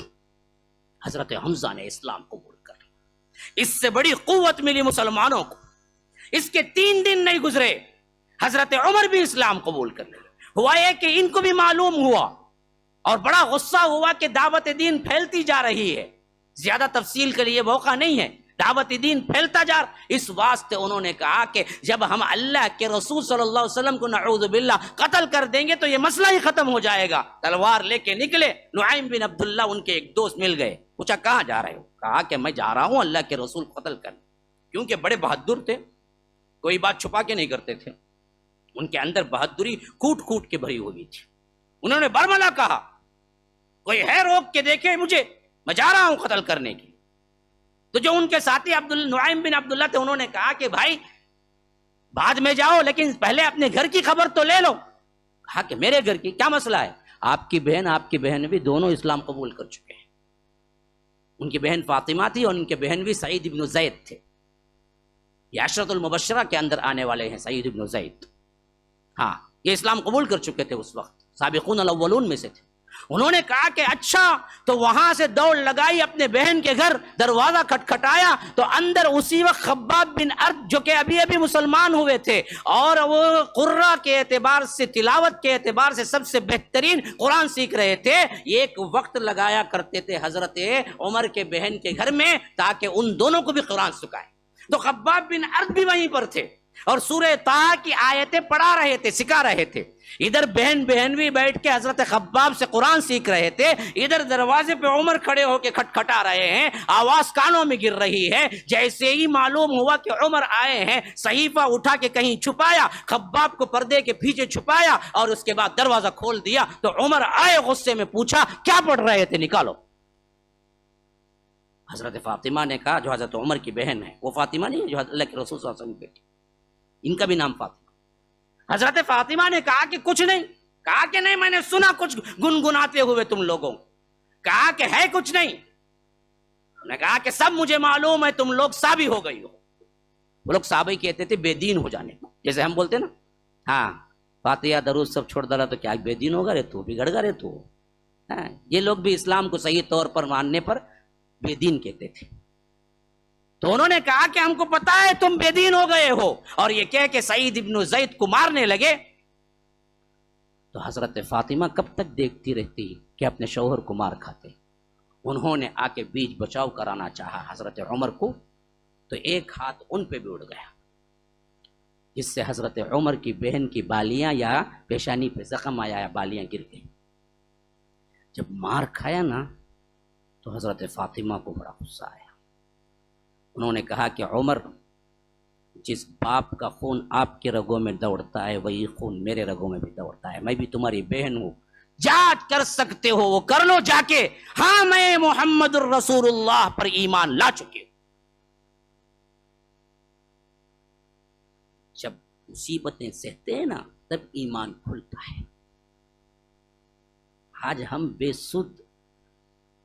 [SPEAKER 3] حضرت حمزہ نے اسلام قبول کر لیا. اس سے بڑی قوت ملی مسلمانوں کو. اس کے 3 دن نہیں گزرے حضرت عمر بھی اسلام قبول کر لیا. ہوا یہ کہ ان کو بھی معلوم ہوا اور بڑا غصہ ہوا کہ دعوت دین پھیلتی جا رہی ہے. زیادہ تفصیل کے لیے موقع نہیں ہے، دعوت دین پھیلتا جا رہا. اس واسطے انہوں نے کہا کہ جب ہم اللہ کے رسول صلی اللہ علیہ وسلم کو نعوذ باللہ قتل کر دیں گے تو یہ مسئلہ ہی ختم ہو جائے گا. تلوار لے کے نکلے. نعیم بن عبداللہ ان کے ایک دوست مل گئے. پوچھا کہاں جا رہے ہو؟ کہا کہ میں جا رہا ہوں اللہ کے رسول قتل کرنے. کیونکہ بڑے بہادر تھے، کوئی بات چھپا کے نہیں کرتے تھے. ان کے اندر بہادری کوٹ کوٹ کے بھری ہوئی تھی. انہوں نے برملا کہا کوئی ہے روک کے دیکھے مجھے، میں جا رہا ہوں قتل کرنے کی. تو جو ان کے ساتھی نعیم بن عبداللہ تھے انہوں نے کہا کہ بھائی بعد میں جاؤ لیکن پہلے اپنے گھر کی خبر تو لے لو. کہا کہ میرے گھر کی کیا مسئلہ ہے؟ آپ کی بہن بھی دونوں اسلام قبول کر چکے ہیں. ان کی بہن فاطمہ تھی اور ان کے بہن بھی سعید بن زید تھے. یہ عشرۃ المبشرہ کے اندر آنے والے ہیں سعید بن زید. ہاں یہ اسلام قبول کر چکے تھے، اس وقت سابقون الاولون میں سے تھے. انہوں نے کہا کہ اچھا، تو وہاں سے دوڑ لگائی اپنے بہن کے گھر. دروازہ کھٹکھٹایا تو اندر اسی وقت خباب بن ارد جو کہ ابھی مسلمان ہوئے تھے اور وہ قرہ کے اعتبار سے، تلاوت کے اعتبار سے سب سے بہترین قرآن سیکھ رہے تھے. ایک وقت لگایا کرتے تھے حضرت عمر کے بہن کے گھر میں تاکہ ان دونوں کو بھی قرآن سکھائے. تو خباب بن ارد بھی وہیں پر تھے اور سورہ طٰہٰ کی آیتیں پڑھا رہے تھے، سکھا رہے تھے. ادھر بہن بھی بیٹھ کے حضرت خباب سے قرآن سیکھ رہے تھے. ادھر دروازے پہ عمر کھڑے ہو کے کھٹکھٹا رہے ہیں، آواز کانوں میں گر رہی ہے. جیسے ہی معلوم ہوا کہ عمر آئے ہیں، صحیفہ اٹھا کے کہیں چھپایا، خباب کو پردے کے پیچھے چھپایا اور اس کے بعد دروازہ کھول دیا. تو عمر آئے غصے میں، پوچھا کیا پڑھ رہے تھے، نکالو. حضرت فاطمہ نے کہا، جو حضرت عمر کی بہن ہے، وہ فاطمہ نہیں جو اللہ کے رسول صلی اللہ علیہ وسلم کی بیٹی، ان کا بھی نام فاطمہ. حضرت فاطمہ نے کہا کہ کچھ نہیں. کہا کہ نہیں، میں نے سنا کچھ گنگناتے ہوئے تم لوگوں. کہا کہ ہے کچھ نہیں. انہوں نے کہا کہ سب مجھے معلوم ہے، تم لوگ صابی ہو گئی ہو. وہ لوگ صابی کہتے تھے بے دین ہو جانے کو، جیسے ہم بولتے نا، ہاں فاتحہ درود سب چھوڑ ڈالا تو کیا بے دین ہوگا رے تو، بگڑ گا رے تو. یہ لوگ بھی اسلام کو صحیح طور پر ماننے پر بے دین کہتے تھے. تو انہوں نے کہا کہ ہم کو پتا ہے تم بے دین ہو گئے ہو، اور یہ کہہ کہ سعید ابن زید کو مارنے لگے. تو حضرت فاطمہ کب تک دیکھتی رہتی کہ اپنے شوہر کو مار کھاتے. انہوں نے آ کے بیچ بچاؤ کرانا چاہا حضرت عمر کو، تو ایک ہاتھ ان پہ بھی اڑ گیا، جس سے حضرت عمر کی بہن کی بالیاں یا پیشانی پہ زخم آیا یا بالیاں گر گئی. جب مار کھایا نا تو حضرت فاطمہ کو بڑا غصہ آیا. انہوں نے کہا کہ عمر، جس باپ کا خون آپ کے رگوں میں دوڑتا ہے وہی خون میرے رگوں میں بھی دوڑتا ہے. میں بھی تمہاری بہن ہوں، جانچ کر سکتے ہو وہ کر لو جا کے. ہاں میں محمد الرسول اللہ پر ایمان لا چکے ہوں. جب مصیبتیں سہتے ہیں نا تب ایمان کھلتا ہے. آج ہم بے سود،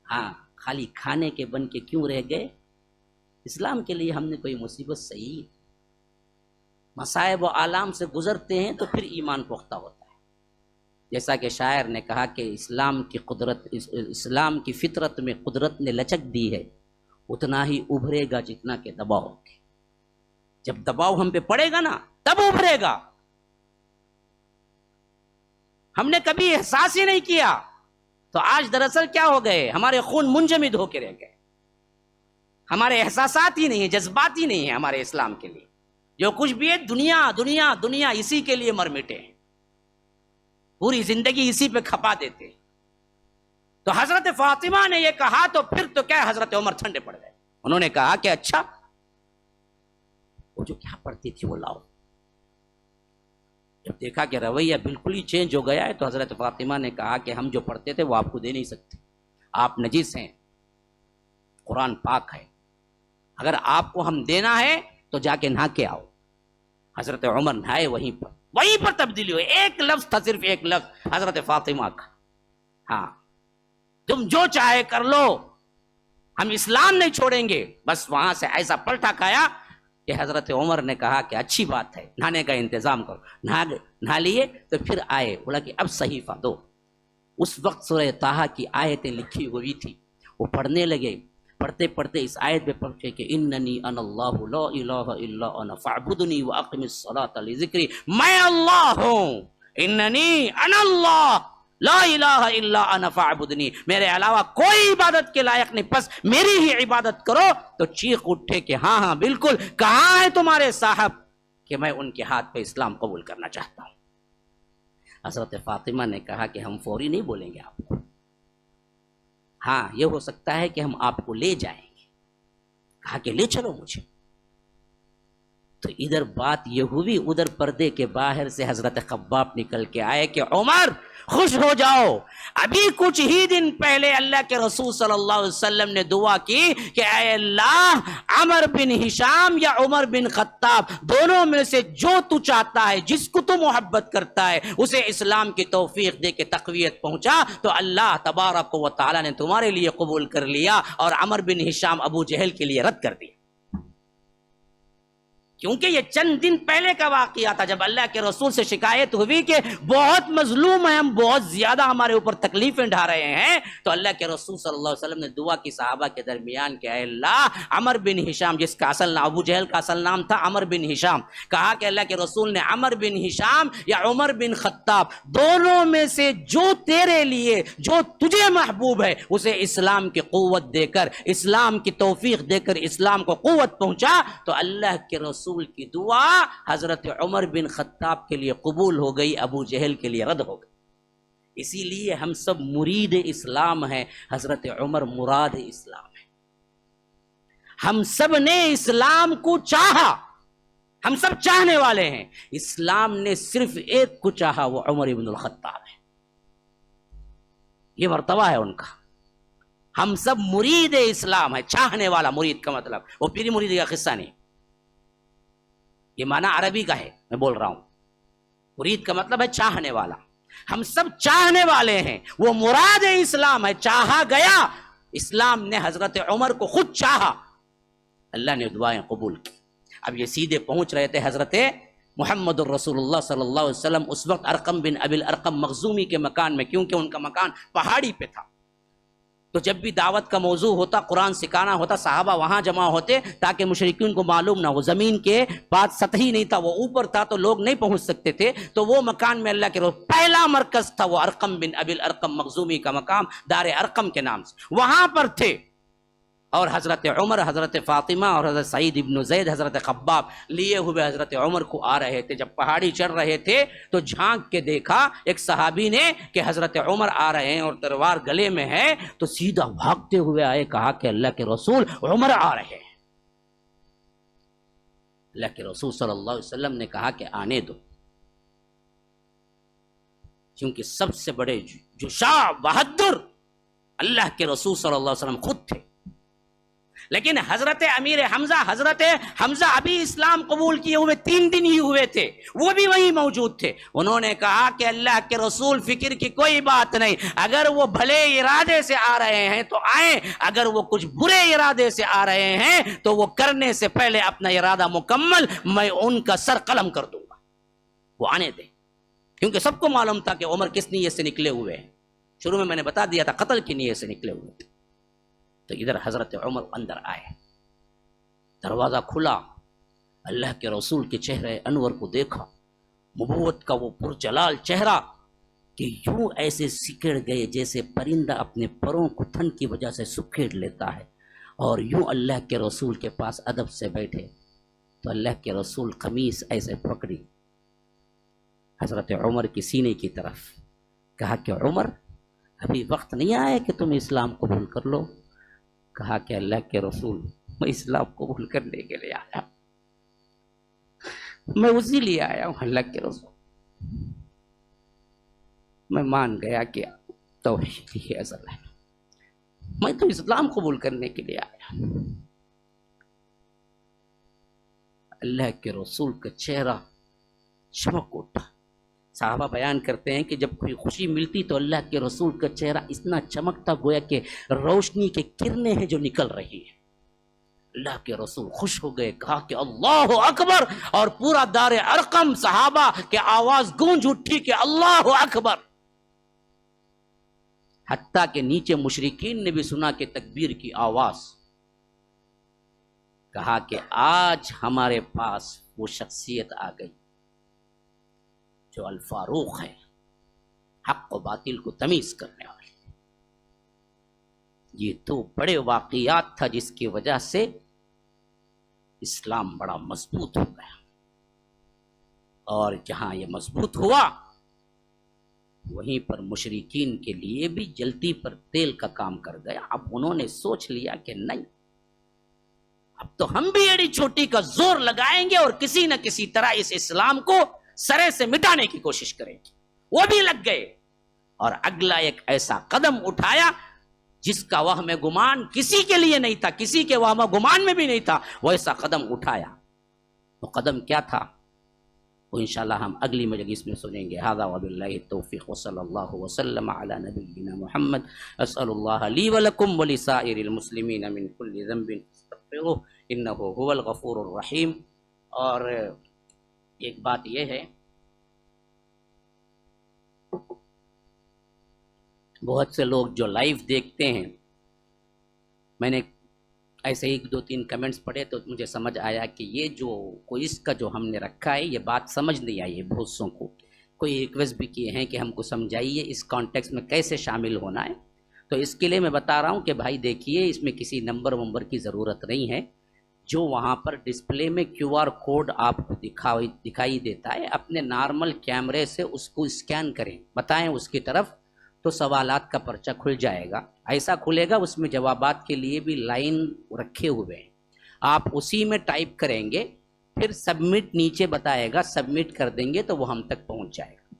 [SPEAKER 3] ہاں خالی کھانے کے بن کے کیوں رہ گئے؟ اسلام کے لیے ہم نے کوئی مصیبت صحیح مصائب و آلام سے گزرتے ہیں تو پھر ایمان پختہ ہوتا ہے. جیسا کہ شاعر نے کہا کہ اسلام کی فطرت میں قدرت نے لچک دی ہے، اتنا ہی ابھرے گا جتنا کہ دباؤ ہوگی. جب دباؤ ہم پہ پڑے گا نا تب ابھرے گا. ہم نے کبھی احساس ہی نہیں کیا تو آج دراصل کیا ہو گئے، ہمارے خون منجمد ہو کے رہ گئے. ہمارے احساسات ہی نہیں ہیں، جذبات ہی نہیں ہیں ہمارے اسلام کے لیے. جو کچھ بھی ہے دنیا دنیا دنیا، اسی کے لیے مر مٹے ہیں، پوری زندگی اسی پہ کھپا دیتے. تو حضرت فاطمہ نے یہ کہا تو پھر تو کیا حضرت عمر ٹھنڈے پڑ گئے. انہوں نے کہا کہ اچھا وہ جو کیا پڑھتی تھی وہ لاؤ. جب دیکھا کہ رویہ بالکل ہی چینج ہو گیا ہے تو حضرت فاطمہ نے کہا کہ ہم جو پڑھتے تھے وہ آپ کو دے نہیں سکتے, آپ نجس ہیں, قرآن پاک ہے, اگر آپ کو ہم دینا ہے تو جا کے نہا کے آؤ. حضرت عمر نہائے, وہیں پر تبدیلی ہوئی. ایک لفظ تھا, صرف ایک لفظ حضرت فاطمہ کا, ہاں تم جو چاہے کر لو, ہم اسلام نہیں چھوڑیں گے. بس وہاں سے ایسا پلٹا کھایا کہ حضرت عمر نے کہا کہ اچھی بات ہے, نہانے کا انتظام کرو. نہا لیے تو پھر آئے, بولا کہ اب صحیفہ دو. اس وقت سورہ طٰہٰ کی آیتیں لکھی ہوئی تھی, وہ پڑھنے لگے. پڑھتے پڑھتے اس آیت پہ پڑھتے کہ اننی انا اللہ لا الہ الا انا فاعبدنی واقم الصلاۃ لذکری, میں اللہ ہوں, اننی انا اللہ لا الہ الا انا فاعبدنی, میرے علاوہ کوئی عبادت کے لائق نہیں, بس میری ہی عبادت کرو. تو چیخ اٹھے کہ ہاں ہاں بالکل, کہاں ہے تمہارے صاحب کہ میں ان کے ہاتھ پہ اسلام قبول کرنا چاہتا ہوں. حضرت فاطمہ نے کہا کہ ہم فوری نہیں بولیں گے آپ کو, ہاں یہ ہو سکتا ہے کہ ہم آپ کو لے جائیں گے. کہا کہ لے چلو مجھے. تو ادھر بات یہ ہوئی, ادھر پردے کے باہر سے حضرت خباب نکل کے آئے کہ عمر خوش ہو جاؤ, ابھی کچھ ہی دن پہلے اللہ کے رسول صلی اللہ علیہ وسلم نے دعا کی کہ اے اللہ, عمر بن ہشام یا عمر بن خطاب دونوں میں سے جو تو چاہتا ہے, جس کو تو محبت کرتا ہے, اسے اسلام کی توفیق دے کے تقویت پہنچا. تو اللہ تبارک و تعالی نے تمہارے لیے قبول کر لیا اور عمر بن ہشام ابو جہل کے لیے رد کر دیا. کیونکہ یہ چند دن پہلے کا واقعہ تھا جب اللہ کے رسول سے شکایت ہوئی کہ بہت مظلوم ہیں ہم, بہت زیادہ ہمارے اوپر تکلیفیں ڈھا رہے ہیں. تو اللہ کے رسول صلی اللہ علیہ وسلم نے دعا کی صحابہ کے درمیان کہ اے اللہ, عمر بن ہشام, جس کا اصل نام ابو جہل کا اصل نام تھا عمر بن ہشام, کہا کہ اللہ کے رسول نے عمر بن ہشام یا عمر بن خطاب دونوں میں سے جو تیرے لیے, جو تجھے محبوب ہے, اسے اسلام کی قوت دے کر, اسلام کی توفیق دے کر اسلام کو قوت پہنچا. تو اللہ کے رسول کی دعا حضرت عمر بن خطاب کے لیے قبول ہو گئی, ابو جہل کے لیے رد ہو گئی. اسی لیے ہم سب مرید اسلام ہیں, حضرت عمر مراد اسلام ہے. ہم سب نے اسلام کو چاہا, ہم سب چاہنے والے ہیں. اسلام نے صرف ایک کو چاہا, وہ عمر بن الخطاب ہے. یہ مرتبہ ہے ان کا. ہم سب مرید اسلام ہے, چاہنے والا. مرید کا مطلب وہ پیری مرید کا قصہ نہیں, یہ معنی عربی کا ہے میں بول رہا ہوں. مرید کا مطلب ہے چاہنے والا. ہم سب چاہنے والے ہیں, وہ مراد اسلام ہے, چاہا گیا. اسلام نے حضرت عمر کو خود چاہا, اللہ نے دعائیں قبول کی. اب یہ سیدھے پہنچ رہے تھے حضرت محمد الرسول اللہ صلی اللہ علیہ وسلم. اس وقت ارقم بن ابی الارقم مخزومی کے مکان میں, کیونکہ ان کا مکان پہاڑی پہ تھا, تو جب بھی دعوت کا موضوع ہوتا, قرآن سکھانا ہوتا, صحابہ وہاں جمع ہوتے تاکہ مشرکین کو معلوم نہ ہو. زمین کے بعد سطحی نہیں تھا, وہ اوپر تھا, تو لوگ نہیں پہنچ سکتے تھے. تو وہ مکان میں اللہ کے روح پہلا مرکز تھا, وہ ارقم بن ابی الارقم مخزومی کا مقام دار ارقم کے نام سے, وہاں پر تھے. اور حضرت عمر, حضرت فاطمہ اور حضرت سعید ابن زید, حضرت خباب لیے ہوئے حضرت عمر کو آ رہے تھے. جب پہاڑی چڑھ رہے تھے تو جھانک کے دیکھا ایک صحابی نے کہ حضرت عمر آ رہے ہیں اور تلوار گلے میں ہے, تو سیدھا بھاگتے ہوئے آئے, کہا کہ اللہ کے رسول عمر آ رہے ہیں. اللہ کے رسول صلی اللہ علیہ وسلم نے کہا کہ آنے دو, کیونکہ سب سے بڑے جشاع بہادر اللہ کے رسول صلی اللہ علیہ وسلم خود تھے. لیکن حضرت امیر حمزہ, حضرت حمزہ ابھی اسلام قبول کیے ہوئے 3 دن ہی ہوئے تھے, وہ بھی وہیں موجود تھے. انہوں نے کہا کہ اللہ کے رسول فکر کی کوئی بات نہیں, اگر وہ بھلے ارادے سے آ رہے ہیں تو آئیں, اگر وہ کچھ برے ارادے سے آ رہے ہیں تو وہ کرنے سے پہلے اپنا ارادہ مکمل, میں ان کا سر قلم کر دوں گا, وہ آنے دیں. کیونکہ سب کو معلوم تھا کہ عمر کس نیت سے نکلے ہوئے ہیں. شروع میں نے بتا دیا تھا, قتل کی نیت سے نکلے ہوئے تھے. تو ادھر حضرت عمر اندر آئے, دروازہ کھلا, اللہ کے رسول کے چہرے انور کو دیکھا, نبوت کا وہ پرجلال چہرہ کہ یوں ایسے سکڑ گئے جیسے پرندہ اپنے پروں کو تھن کی وجہ سے سکیڑ لیتا ہے, اور یوں اللہ کے رسول کے پاس ادب سے بیٹھے. تو اللہ کے رسول قمیص ایسے پکڑی حضرت عمر کی سینے کی طرف, کہا کہ عمر ابھی وقت نہیں آیا کہ تم اسلام قبول کر لو؟ کہا کہ اللہ کے رسول میں اسلام قبول کرنے کے لیے آیا، میں اسی لیے آیا ہوں اللہ کے رسول، میں مان گیا کہ توحید ہی اصل ہے، میں تو اسلام قبول کرنے کے لیے آیا۔ اللہ کے رسول کا چہرہ چمک اٹھا۔ صحابہ بیان کرتے ہیں کہ جب کوئی خوشی ملتی تو اللہ کے رسول کا چہرہ اتنا چمکتا گویا کہ روشنی کے کرنیں ہیں جو نکل رہی ہیں۔ اللہ کے رسول خوش ہو گئے، کہا کہ اللہ اکبر، اور پورا دار ارقم صحابہ کے آواز گونج اٹھی کہ اللہ اکبر، حتیٰ کہ نیچے مشرکین نے بھی سنا کہ تکبیر کی آواز۔ کہا کہ آج ہمارے پاس وہ شخصیت آ گئی جو الفاروق ہے، حق و باطل کو تمیز کرنے والی۔ یہ تو بڑے واقعات تھا جس کی وجہ سے اسلام بڑا مضبوط ہو گیا، اور جہاں یہ مضبوط ہوا وہیں پر مشرکین کے لیے بھی جلتی پر تیل کا کام کر گیا۔ اب انہوں نے سوچ لیا کہ نہیں، اب تو ہم بھی ایڑی چھوٹی کا زور لگائیں گے اور کسی نہ کسی طرح اس اسلام کو سرے سے مٹانے کی کوشش کریں گے۔ وہ بھی لگ گئے اور اگلا ایک ایسا قدم اٹھایا جس کا وہم گمان کسی کے لیے نہیں تھا، کسی کے وہم گمان میں بھی نہیں تھا، وہ ایسا قدم اٹھایا۔ وہ قدم کیا تھا وہ انشاءاللہ ہم اگلی مجلس میں سنیں گے۔ ھذا وباللہ التوفیق وصلی اللہ وسلم علی نبینا محمد۔ اسأل اللہ لی ولکم ولسائر المسلمین من کل ذنب فاستغفروہ انہ هو الغفور الرحیم۔ اور ایک بات یہ ہے، بہت سے لوگ جو لائیو دیکھتے ہیں، میں نے ایسے ہی 2-3 کمنٹس پڑھے تو مجھے سمجھ آیا کہ یہ جو کوئز کا جو ہم نے رکھا ہے یہ بات سمجھ نہیں آئی ہے بہت سوں کو۔ کوئی ریکویسٹ بھی کیے ہیں کہ ہم کو سمجھائیے اس کانٹیکس میں کیسے شامل ہونا ہے، تو اس کے لیے میں بتا رہا ہوں کہ بھائی دیکھیے اس میں کسی نمبر کی ضرورت نہیں ہے۔ جو وہاں پر ڈسپلے میں QR کوڈ آپ کو دکھائی دیتا ہے، اپنے نارمل کیمرے سے اس کو اسکین کریں، بتائیں اس کی طرف، تو سوالات کا پرچہ کھل جائے گا۔ ایسا کھلے گا، اس میں جوابات کے لیے بھی لائن رکھے ہوئے ہیں، آپ اسی میں ٹائپ کریں گے، پھر سبمٹ نیچے بتائے گا، سبمٹ کر دیں گے تو وہ ہم تک پہنچ جائے گا۔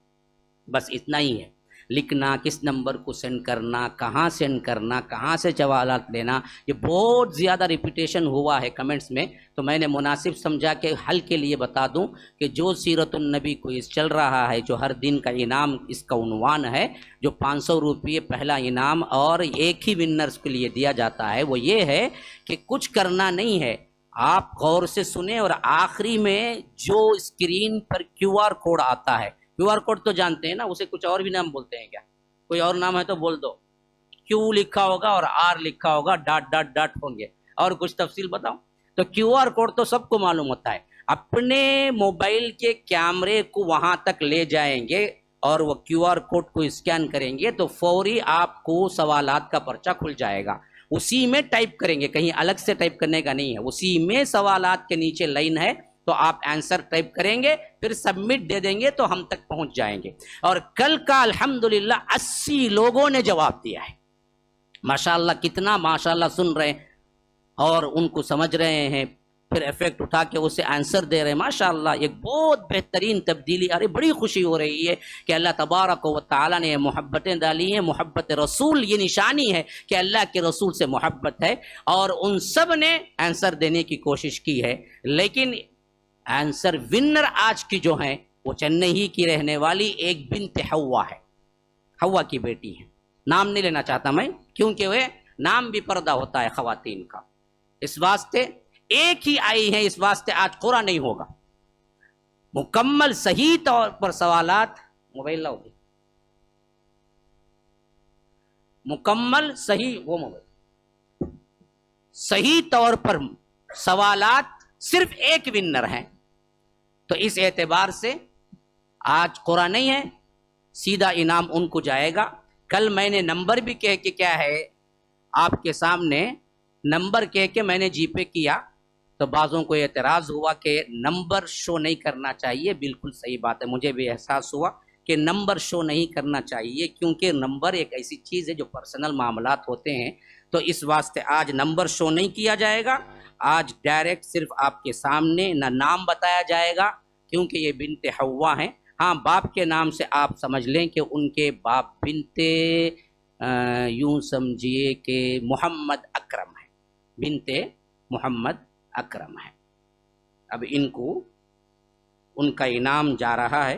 [SPEAKER 3] بس اتنا ہی ہے، لکھنا، کس نمبر کو سینڈ کرنا، کہاں سینڈ کرنا، کہاں سے سوالات لینا، یہ بہت زیادہ ریپیٹیشن ہوا ہے کمنٹس میں، تو میں نے مناسب سمجھا کہ حل کے لیے بتا دوں کہ جو سیرت النبی کوئز چل رہا ہے، جو ہر دن کا انعام اس کا عنوان ہے، جو 500 روپے پہلا انعام اور ایک ہی ونرز کے لیے دیا جاتا ہے، وہ یہ ہے کہ کچھ کرنا نہیں ہے، آپ غور سے سنیں، اور آخری میں جو اسکرین پر QR کوڈ آتا ہے، QR کوڈ تو جانتے ہیں نا، اسے کچھ اور بھی نام بولتے ہیں کیا؟ کوئی اور نام ہے تو بول دو۔ Q لکھا ہوگا اور R لکھا ہوگا، ڈاٹ ڈاٹ ڈاٹ ہوں گے، اور کچھ تفصیل بتاؤں تو QR کوڈ تو سب کو معلوم ہوتا ہے، اپنے موبائل کے کیمرے کو وہاں تک لے جائیں گے اور وہ QR کوڈ کو اسکین کریں گے تو فوری آپ کو سوالات کا پرچہ کھل جائے گا، اسی میں ٹائپ کریں گے، کہیں الگ سے ٹائپ کرنے کا نہیں ہے، اسی میں سوالات کے نیچے لائن ہے تو آپ آنسر ٹائپ کریں گے، پھر سبمٹ دے دیں گے تو ہم تک پہنچ جائیں گے۔ اور کل کا الحمدللہ 80 لوگوں نے جواب دیا ہے، ماشاءاللہ، کتنا ماشاءاللہ سن رہے ہیں اور ان کو سمجھ رہے ہیں، پھر ایفیکٹ اٹھا کے اسے آنسر دے رہے ہیں، ماشاءاللہ ایک بہت بہترین تبدیلی۔ ارے بڑی خوشی ہو رہی ہے کہ اللہ تبارک و تعالیٰ نے محبتیں ڈالی ہیں، محبت رسول یہ نشانی ہے کہ اللہ کے رسول سے محبت ہے، اور ان سب نے آنسر دینے کی کوشش کی ہے، لیکن آنسر ونر آج کی جو ہیں وہ چنئی کی رہنے والی ایک بنت حوا ہے، حوا کی بیٹی ہے، نام نہیں لینا چاہتا میں کیونکہ وہ نام بھی پردہ ہوتا ہے خواتین کا، اس واسطے ایک ہی آئی ہے، اس واسطے آج قرآن نہیں ہوگا، مکمل صحیح طور پر سوالات، موبائل لاؤ گے مکمل صحیح، وہ موبائل صحیح طور پر سوالات صرف ایک ونر ہیں، تو اس اعتبار سے آج قرآن نہیں ہے، سیدھا انعام ان کو جائے گا۔ کل میں نے نمبر بھی کہہ کے کیا ہے آپ کے سامنے نمبر کہہ کے میں نے جی پے کیا، تو بعضوں کو اعتراض ہوا کہ نمبر شو نہیں کرنا چاہیے، بالکل صحیح بات ہے، مجھے بھی احساس ہوا کہ نمبر شو نہیں کرنا چاہیے، کیونکہ نمبر ایک ایسی چیز ہے جو پرسنل معاملات ہوتے ہیں، تو اس واسطے آج نمبر شو نہیں کیا جائے گا۔ آج ڈائریکٹ صرف آپ کے سامنے نہ نام بتایا جائے گا، کیونکہ یہ بنت حوا ہیں۔ ہاں، باپ کے نام سے آپ سمجھ لیں کہ ان کے باپ بنت یوں سمجھیے کہ محمد اکرم ہے، بنت محمد اکرم ہے۔ اب ان کو ان کا انعام جا رہا ہے۔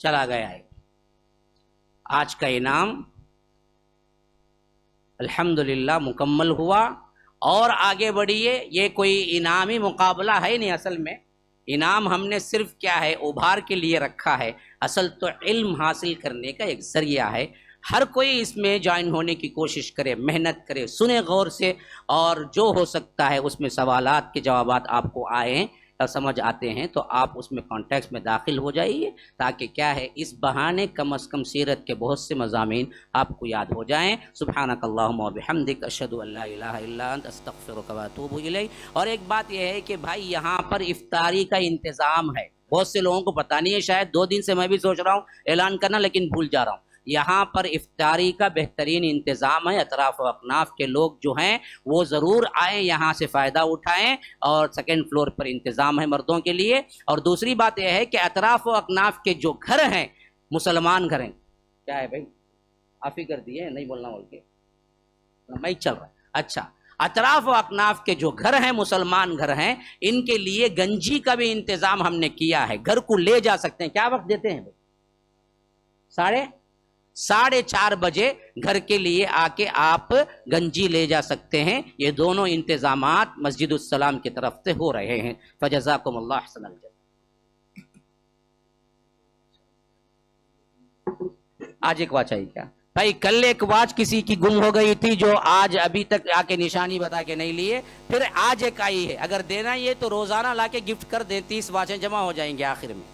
[SPEAKER 3] چلا گیا ہے آج کا انعام، الحمدللہ مکمل ہوا۔ اور آگے بڑھیے، یہ کوئی انعامی مقابلہ ہے نہیں، اصل میں انعام ہم نے صرف کیا ہے ابھار کے لیے رکھا ہے، اصل تو علم حاصل کرنے کا ایک ذریعہ ہے۔ ہر کوئی اس میں جوائن ہونے کی کوشش کرے، محنت کرے، سنے غور سے، اور جو ہو سکتا ہے اس میں سوالات کے جوابات آپ کو آئیں اور سمجھ آتے ہیں تو آپ اس میں کانٹیکس میں داخل ہو جائیے، تاکہ کیا ہے اس بہانے کم از کم سیرت کے بہت سے مضامین آپ کو یاد ہو جائیں۔ سبحانک اللہم و بحمدک، اشہد ان لا الہ الا انت، استغفرک و اتوب الیک۔ اور ایک بات یہ ہے کہ بھائی یہاں پر افطاری کا انتظام ہے، بہت سے لوگوں کو پتہ نہیں ہے، شاید 2 دن سے میں بھی سوچ رہا ہوں اعلان کرنا، لیکن بھول جا رہا ہوں۔ یہاں پر افطاری کا بہترین انتظام ہے، اطراف و اکناف کے لوگ جو ہیں وہ ضرور آئیں، یہاں سے فائدہ اٹھائیں، اور 2nd فلور پر انتظام ہے مردوں کے لیے۔ اور دوسری بات یہ ہے کہ اطراف و اکناف کے جو گھر ہیں، مسلمان گھر ہیں، کیا ہے بھائی آپ ہی کر دیے، نہیں بولنا بول کے میں چل رہا، اچھا، اطراف و اکناف کے جو گھر ہیں، مسلمان گھر ہیں، ان کے لیے گنجی کا بھی انتظام ہم نے کیا ہے، گھر کو لے جا سکتے ہیں۔ کیا وقت دیتے ہیں بھائی؟ 4:30 بجے گھر کے لیے آ کے آپ گنجی لے جا سکتے ہیں۔ یہ دونوں انتظامات مسجد السلام کی طرف سے ہو رہے ہیں۔ فجزاکم اللہ احسن الجزا۔ آج ایک واچ آئی کیا بھائی؟ کل ایک واچ کسی کی گم ہو گئی تھی جو آج ابھی تک آ کے نشانی بتا کے نہیں لیے، پھر آج ایک آئی ہے۔ اگر دینا یہ تو روزانہ لا کے گفٹ کر دیں، 30 واچیں جمع ہو جائیں گے آخر میں۔